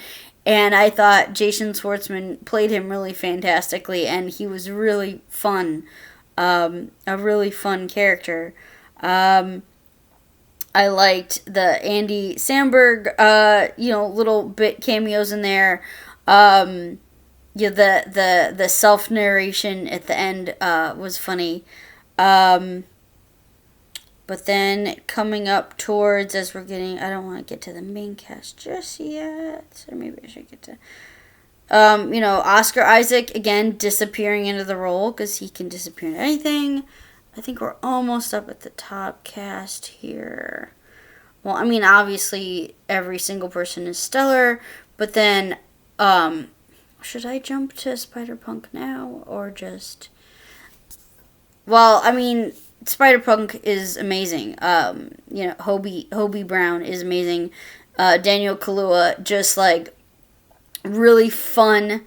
And I thought Jason Schwartzman played him really fantastically, and he was really fun, a really fun character. I liked the Andy Samberg, little bit cameos in there. The self narration at the end was funny. But then coming up towards, as we're getting, I don't want to get to the main cast just yet, so maybe I should get to, Oscar Isaac, again, disappearing into the role, because he can disappear into anything. I think we're almost up at the top cast here. Well, I mean, obviously, every single person is stellar, but then, should I jump to Spider-Punk now, or just, well, I mean, Spider-Punk is amazing. Hobie Brown is amazing. Daniel Kaluuya, just like really fun,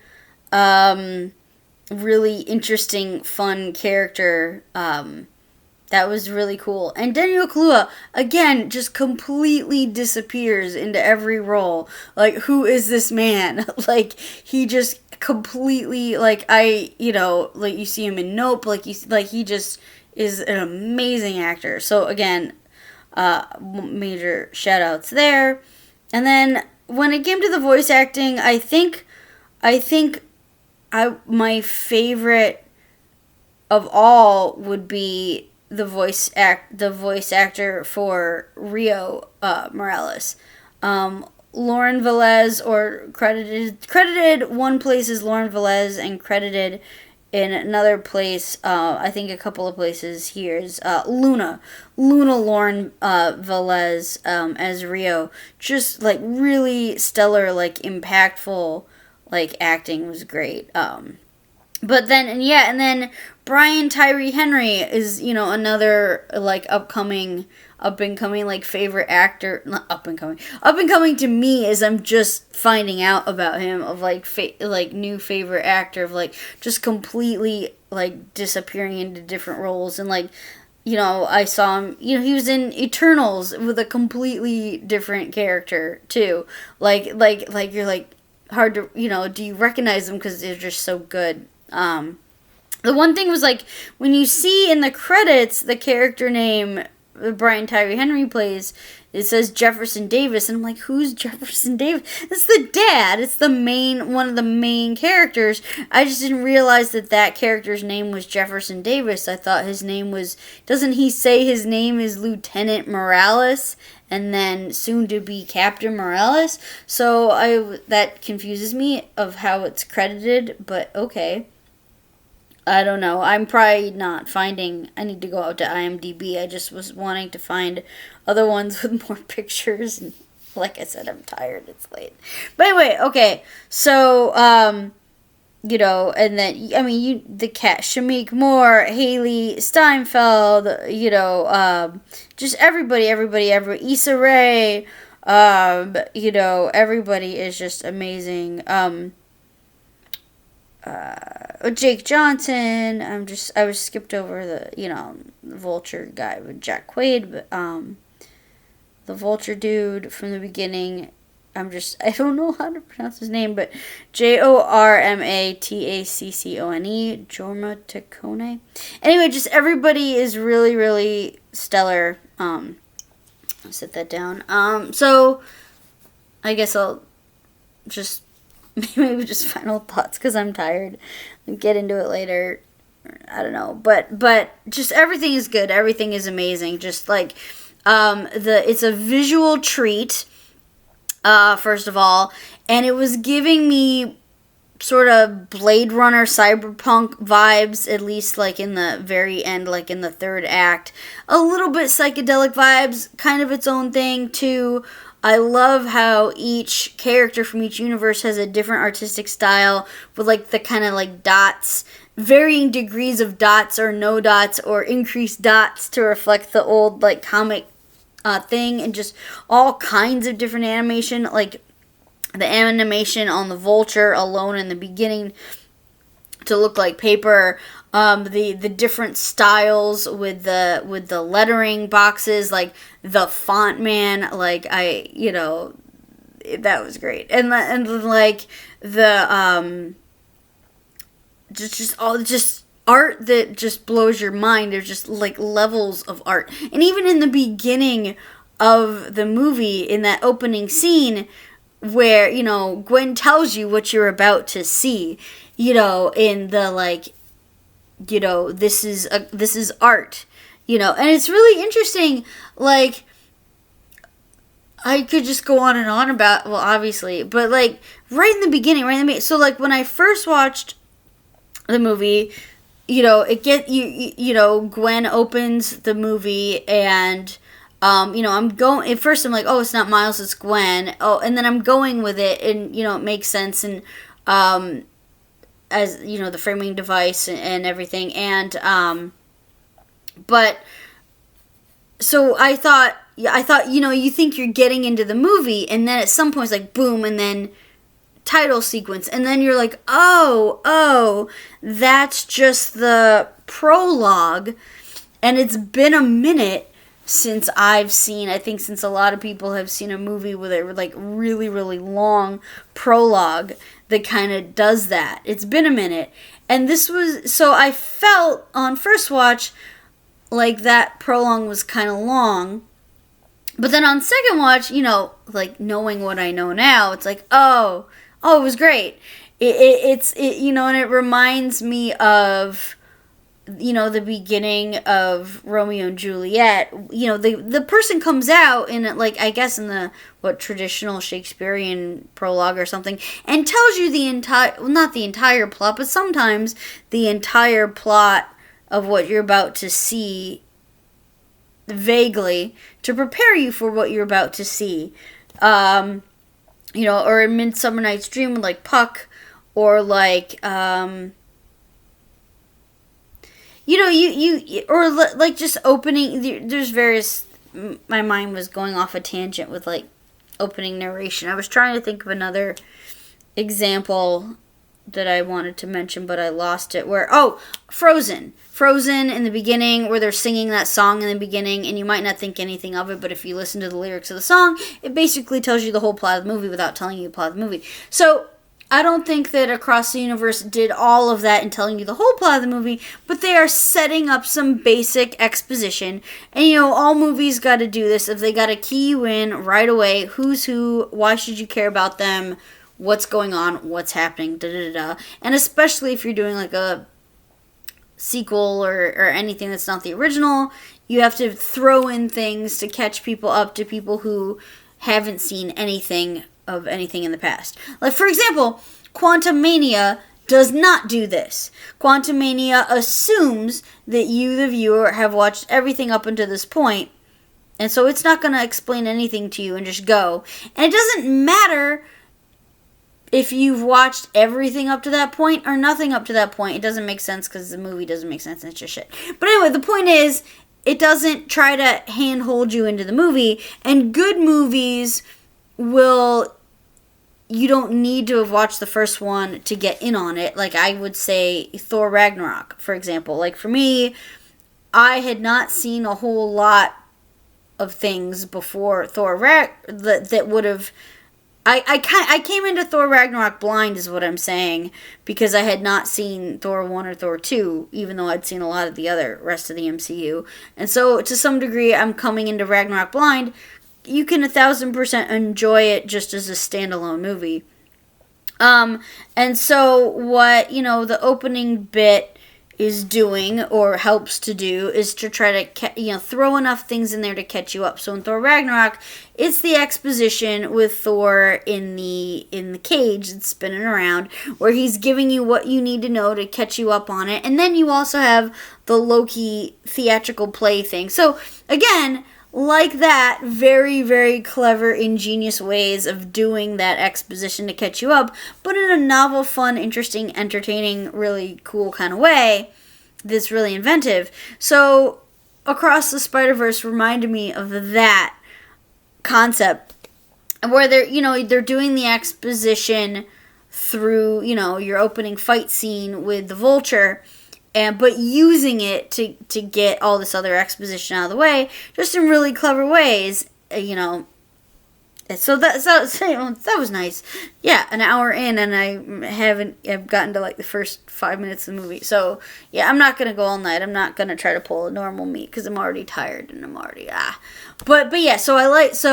really interesting, fun character. That was really cool. And Daniel Kaluuya, again, just completely disappears into every role. Like, who is this man? Like, he just completely, like, you see him in Nope, he just is an amazing actor. So again, major shout outs there. And then when it came to the voice acting, I think my favorite of all would be the voice actor for Rio Morales. Lauren Velez, or credited one place as Lauren Velez and credited in another place, I think a couple of places here, is Luna Lauren Velez as Rio. Just like really stellar, like impactful, like acting was great. But then, and then Brian Tyree Henry is, another like up and coming like favorite actor, not up and coming to me, as I'm just finding out about him, of like new favorite actor, of like just completely like disappearing into different roles. And like, I saw him, he was in Eternals with a completely different character too. Like you're like hard to, do you recognize them because they're just so good. The one thing was, like, when you see in the credits the character name Brian Tyree Henry plays, it says Jefferson Davis, and I'm like, who's Jefferson Davis? It's the dad. It's one of the main characters. I just didn't realize that character's name was Jefferson Davis. I thought his name was, doesn't he say his name is Lieutenant Morales, and then soon to be Captain Morales? So that confuses me of how it's credited, but okay. I don't know. I'm probably not finding, I need to go out to IMDb. I just was wanting to find other ones with more pictures. And like I said, I'm tired. It's late. But anyway, okay. So, and then, I mean, the cat, Shamik Moore, Haley Steinfeld, just everybody, Issa Rae, everybody is just amazing. Jake Johnson. I was skipped over the Vulture guy with Jack Quaid, but the Vulture dude from the beginning, I don't know how to pronounce his name, but Jormataccone, Jorma Taccone. Anyway, just everybody is really, really stellar. I'll set that down. So I guess I'll just maybe just final thoughts because I'm tired. I'll get into it later. I don't know, but just everything is good. Everything is amazing. Just like it's a visual treat. First of all, and it was giving me sort of Blade Runner cyberpunk vibes, at least like in the very end, like in the third act. A little bit psychedelic vibes, kind of its own thing too. I love how each character from each universe has a different artistic style with like the kind of like dots, varying degrees of dots or no dots or increased dots to reflect the old like comic thing, and just all kinds of different animation, like the animation on the vulture alone in the beginning to look like paper, the different styles with the lettering boxes, like the font man, like that was great, and like the just art that just blows your mind. There's just like levels of art, and even in the beginning of the movie, in that opening scene where Gwen tells you what you're about to see, in the like, this is art, and it's really interesting. Like, I could just go on and on about, well, obviously, but like right in the beginning, so like when I first watched the movie, Gwen opens the movie and I'm going, at first I'm like, oh, it's not Miles, it's Gwen. Oh, and then I'm going with it, and it makes sense, and as the framing device and everything, and but so I thought you think you're getting into the movie, and then at some point it's like boom, and then title sequence, and then you're like, oh, that's just the prologue, and it's been a minute since I've seen, I think since a lot of people have seen a movie with a like really, really long prologue that kind of does that. It's been a minute, and this was, so I felt on first watch like that prologue was kind of long, but then on second watch, like knowing what I know now, it's like, oh, it was great. It's and it reminds me of, the beginning of Romeo and Juliet. The person comes out in, like, I guess in the, traditional Shakespearean prologue or something, and tells you the entire, well, not the entire plot, but sometimes the entire plot of what you're about to see, vaguely, to prepare you for what you're about to see. Or in Midsummer Night's Dream with, like, Puck, or, like, or like just opening, there's various, my mind was going off a tangent with like opening narration. I was trying to think of another example that I wanted to mention, but I lost it, where, Frozen in the beginning, where they're singing that song in the beginning, and you might not think anything of it, but if you listen to the lyrics of the song, it basically tells you the whole plot of the movie without telling you the plot of the movie. So I don't think that Across the Universe did all of that in telling you the whole plot of the movie, but they are setting up some basic exposition. And, all movies got to do this. If they got to key you in right away, who's who, why should you care about them, what's going on, what's happening, da-da-da-da. And especially if you're doing like a sequel or anything that's not the original, you have to throw in things to catch people up to people who haven't seen anything of anything in the past. Like, for example, Quantumania does not do this. Quantumania assumes that you, the viewer, have watched everything up until this point, and so it's not going to explain anything to you and just go. And it doesn't matter if you've watched everything up to that point or nothing up to that point. It doesn't make sense because the movie doesn't make sense and it's just shit. But anyway, the point is, it doesn't try to handhold you into the movie, and good movies you don't need to have watched the first one to get in on it. Like, I would say Thor Ragnarok, for example. Like, for me, I had not seen a whole lot of things before Thor that would have I came into Thor Ragnarok blind is what I'm saying, because I had not seen Thor 1 or Thor 2, even though I'd seen a lot of the other rest of the MCU. And so to some degree I'm coming into Ragnarok blind. You can 1,000% enjoy it just as a standalone movie. And so what, the opening bit is doing, or helps to do, is to try to throw enough things in there to catch you up. So in Thor Ragnarok, it's the exposition with Thor in the cage that's spinning around, where he's giving you what you need to know to catch you up on it. And then you also have the Loki theatrical play thing. So again, like that, very, very clever, ingenious ways of doing that exposition to catch you up, but in a novel, fun, interesting, entertaining, really cool kind of way that's really inventive. So, Across the Spiderverse reminded me of that concept, where they're doing the exposition through, your opening fight scene with the Vulture, but using it to get all this other exposition out of the way, just in really clever ways, So that was nice. Yeah, an hour in, and I've gotten to like the first 5 minutes of the movie. So yeah, I'm not gonna go all night. I'm not gonna try to pull a normal me, because I'm already tired and I'm already But yeah, so I liked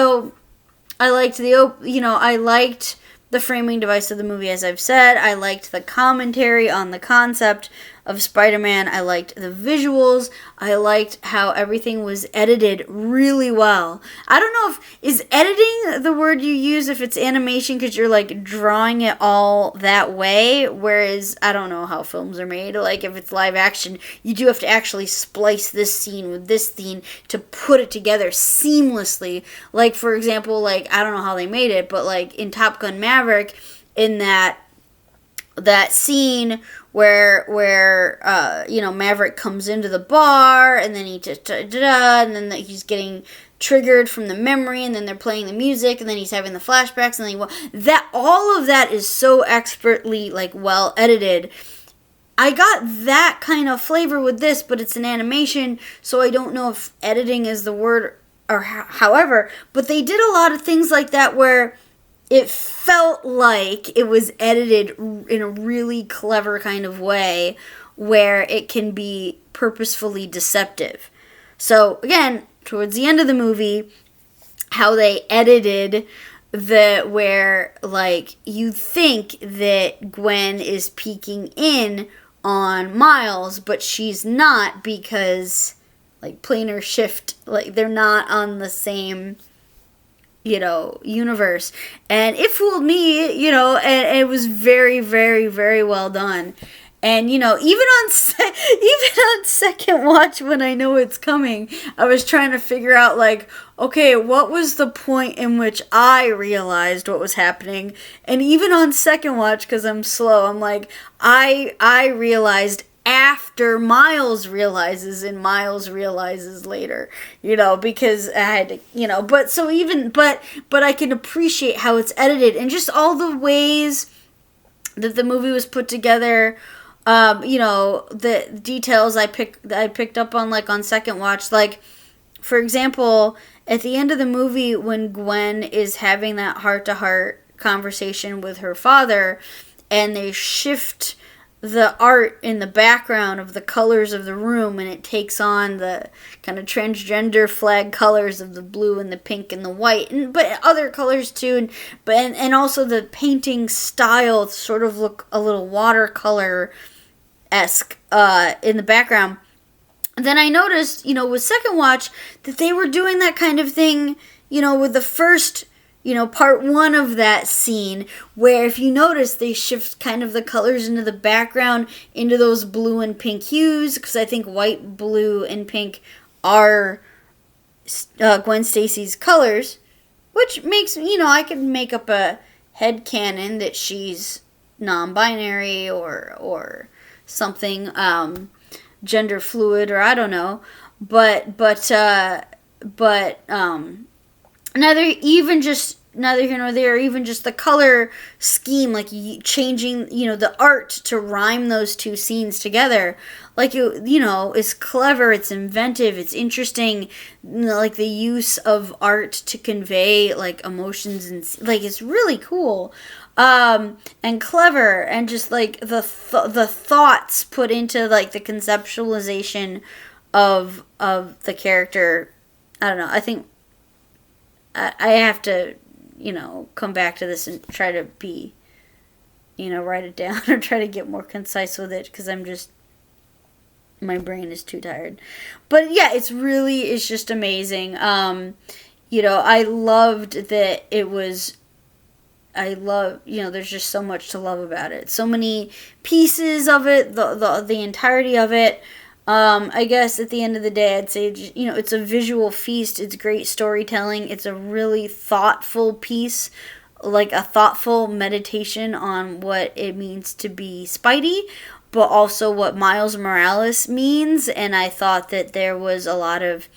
I liked the framing device of the movie, as I've said. I liked the commentary on the concept of Spider-Man. I liked the visuals. I liked how everything was edited really well. I don't know is editing the word you use if it's animation, because you're like drawing it all that way, whereas I don't know how films are made. Like if it's live action, you do have to actually splice this scene with this scene to put it together seamlessly. Like for example, like I don't know how they made it, but like in Top Gun Maverick, in that scene where Maverick comes into the bar, and then he just and then he's getting triggered from the memory, and then they're playing the music, and then he's having the flashbacks, and then all of that is so expertly well edited. I got that kind of flavor with this, but it's an animation, so I don't know if editing is the word or however, but they did a lot of things like that where it felt like it was edited in a really clever kind of way, where it can be purposefully deceptive. So again, towards the end of the movie, how they edited where you think that Gwen is peeking in on Miles, but she's not, because planar shift, they're not on the same universe. And it fooled me, and it was very, very, very well done. And, even on second watch, when I know it's coming, I was trying to figure out, okay, what was the point in which I realized what was happening? And even on second watch, because I'm slow, I'm I realized after Miles realizes, and Miles realizes later, because I had to, but I can appreciate how it's edited, and just all the ways that the movie was put together. The details I picked up on on second watch, for example, at the end of the movie when Gwen is having that heart-to-heart conversation with her father, and they shift the art in the background of the colors of the room, and it takes on the kind of transgender flag colors of the blue and the pink and the white, but other colors too, and also the painting style sort of look a little watercolor-esque in the background. And then I noticed, with second watch, that they were doing that kind of thing, with the first part one of that scene, where if you notice, they shift kind of the colors into the background into those blue and pink hues, because I think white, blue, and pink are Gwen Stacy's colors, which makes, I could make up a headcanon that she's non-binary or something, gender fluid, or I don't know, but now they're even just neither here nor there. Even just the color scheme, like changing, the art to rhyme those two scenes together. Like, it's clever, it's inventive, it's interesting. Like the use of art to convey like emotions, and like it's really cool. And clever, and just like the thoughts put into like the conceptualization of the character. I don't know. I think I have to, come back to this and try to be, write it down or try to get more concise with it, because my brain is too tired. But yeah, it's just amazing. I loved that it was. I love, there's just so much to love about it. So many pieces of it, the entirety of it. I guess at the end of the day, I'd say, it's a visual feast. It's great storytelling. It's a really thoughtful piece, like a thoughtful meditation on what it means to be Spidey, but also what Miles Morales means. And I thought that there was a lot of,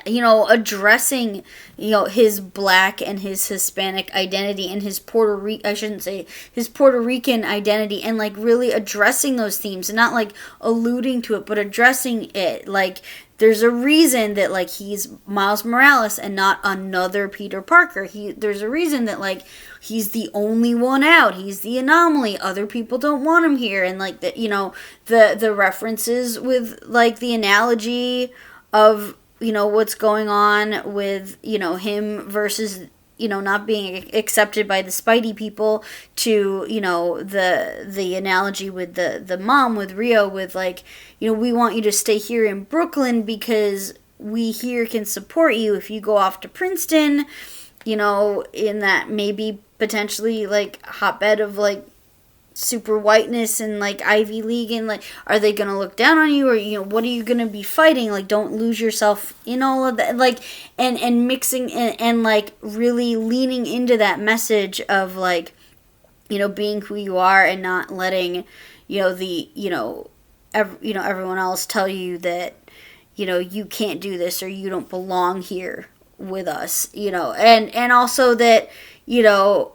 addressing, his black and his Hispanic identity and his his Puerto Rican identity, and like really addressing those themes, and not like alluding to it, but addressing it. Like, there's a reason that like he's Miles Morales and not another Peter Parker. There's a reason that like he's the only one out. He's the anomaly. Other people don't want him here. And like the references with like the analogy of what's going on with, him versus, not being accepted by the Spidey people, to, the analogy with the mom, with Rio, with like, we want you to stay here in Brooklyn because we here can support you. If you go off to Princeton, in that maybe potentially like hotbed of like super whiteness and like Ivy League, and like, are they gonna look down on you, or what are you gonna be fighting? Like, don't lose yourself in all of that, like, and mixing and like really leaning into that message of like, being who you are, and not letting everyone else tell you that you can't do this, or you don't belong here with us, and also that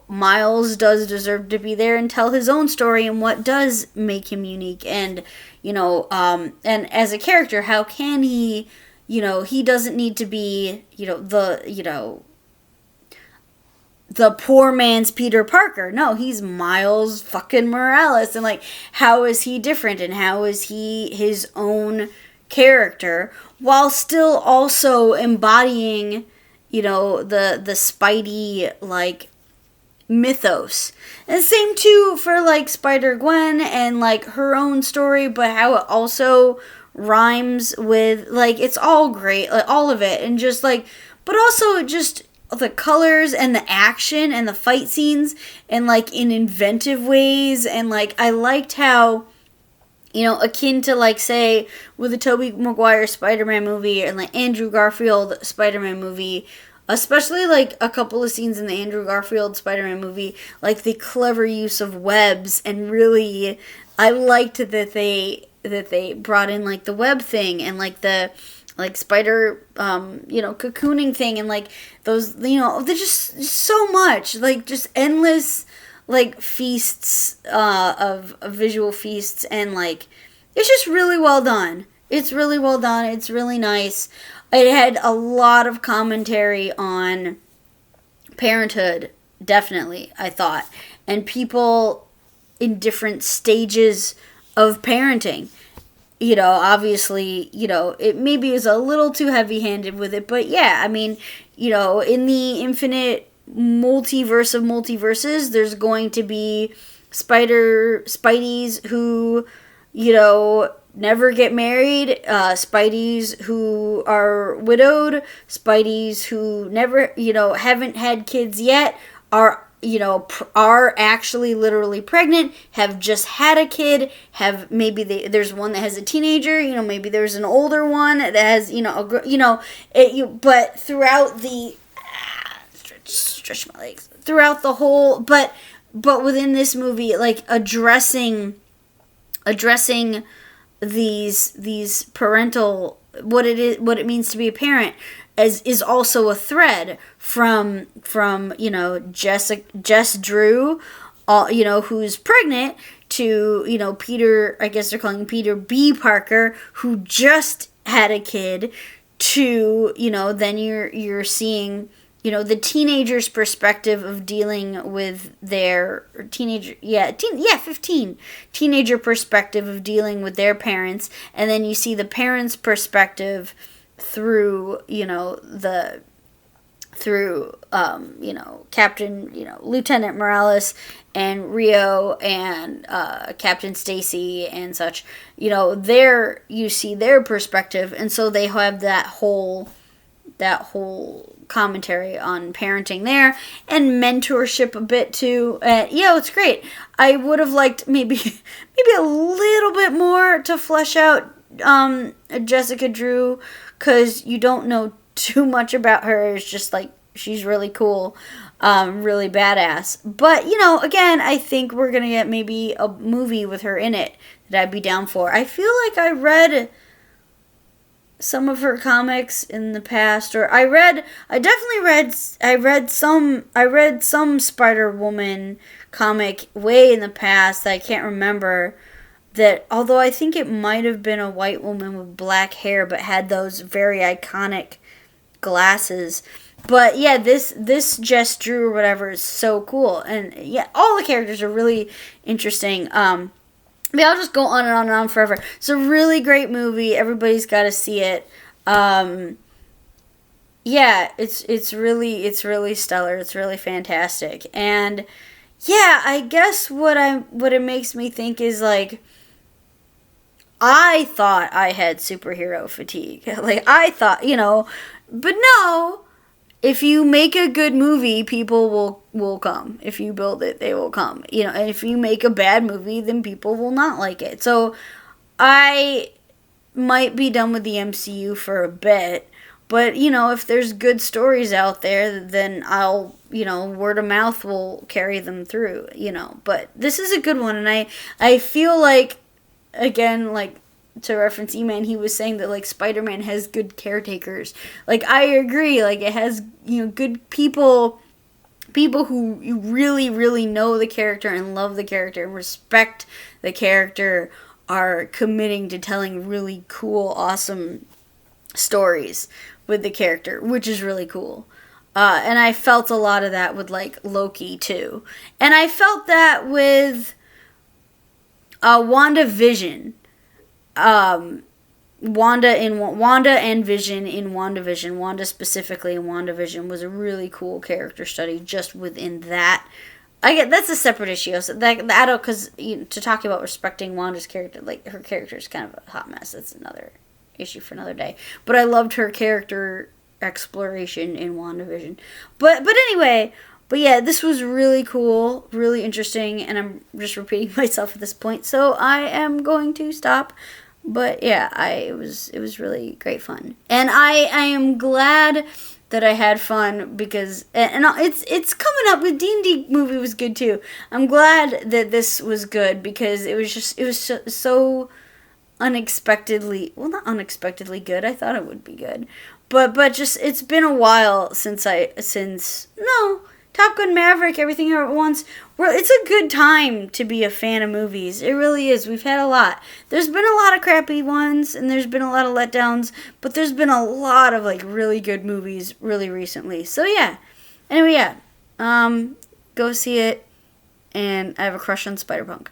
Miles does deserve to be there and tell his own story and what does make him unique. And, and as a character, how can he, he doesn't need to be, the poor man's Peter Parker. No, he's Miles fucking Morales. And like, how is he different? And how is he his own character, while still also embodying the Spidey like mythos? And same too for like Spider-Gwen and like her own story, but how it also rhymes with, like, it's all great, like all of it, and just like, but also just the colors and the action and the fight scenes, and like in inventive ways. And like, I liked how, akin to like, say, with the Tobey Maguire Spider-Man movie and like Andrew Garfield Spider-Man movie, especially like a couple of scenes in the Andrew Garfield Spider-Man movie, like the clever use of webs, and really, I liked that they brought in like the web thing, and like the like spider cocooning thing, and like those, there's just so much, like just endless like feasts of visual feasts, and like it's just really well done. It's really well done. It's really nice. It had a lot of commentary on parenthood, definitely, I thought, and people in different stages of parenting. Obviously, it maybe was a little too heavy-handed with it, but yeah, I mean, in the infinite multiverse of multiverses, there's going to be Spideys who, never get married, Spideys who are widowed, Spideys who never, haven't had kids yet, are actually literally pregnant, have just had a kid, have maybe there's one that has a teenager, maybe there's an older one that has, but throughout the, stretch my legs, throughout the whole, but within this movie, like addressing these parental what it means to be a parent is also a thread from Jess Drew, who's pregnant, to Peter, I guess they're calling him Peter B. Parker, who just had a kid, to then you're seeing the teenager's perspective of dealing with their 15 teenager perspective of dealing with their parents, and then you see the parents' perspective through Captain Lieutenant Morales and Rio and Captain Stacy and such. You see their perspective, and so they have that whole commentary on parenting there, and mentorship a bit too. It's great. I would have liked maybe a little bit more to flesh out Jessica Drew, because you don't know too much about her. It's just like she's really cool, really badass. But again, I think we're gonna get maybe a movie with her in it that I'd be down for. I feel like I read some of her comics in the past, or I read some Spider-Woman comic way in the past that I can't remember, that although I think it might have been a white woman with black hair but had those very iconic glasses. But yeah, this Jess Drew or whatever is so cool, and yeah, all the characters are really interesting. I'll just go on and on and on forever. It's a really great movie. Everybody's got to see it. It's really stellar. It's really fantastic. And yeah, I guess what it makes me think is like, I thought I had superhero fatigue. Like I thought, but no. If you make a good movie, people will come. If you build it, they will come. And if you make a bad movie, then people will not like it. So I might be done with the MCU for a bit. But, if there's good stories out there, then I'll, word of mouth will carry them through, But this is a good one. And I feel like, again, like, to reference Eman, he was saying that, like, Spider-Man has good caretakers. Like, I agree. Like, it has, good people who really, really know the character and love the character and respect the character, are committing to telling really cool, awesome stories with the character, which is really cool. And I felt a lot of that with, like, Loki, too. And I felt that with WandaVision. Wanda and Vision in WandaVision. Wanda specifically in WandaVision was a really cool character study just within that. That's a separate issue. So because to talk about respecting Wanda's character, like her character is kind of a hot mess. That's another issue for another day. But I loved her character exploration in WandaVision. But anyway. But yeah, this was really cool, really interesting, and I'm just repeating myself at this point, so I am going to stop. But yeah, it was really great fun, and I am glad that I had fun, because it's coming up with D&D movie was good too. I'm glad that this was good, because it was so unexpectedly, well, not unexpectedly good. I thought it would be good, but just it's been a while since Top Gun Maverick, Everything All at Once. Well, it's a good time to be a fan of movies. It really is. We've had a lot. There's been a lot of crappy ones, and there's been a lot of letdowns, but there's been a lot of, like, really good movies really recently. So, yeah. Anyway, yeah. Go see it, and I have a crush on Spider-Punk.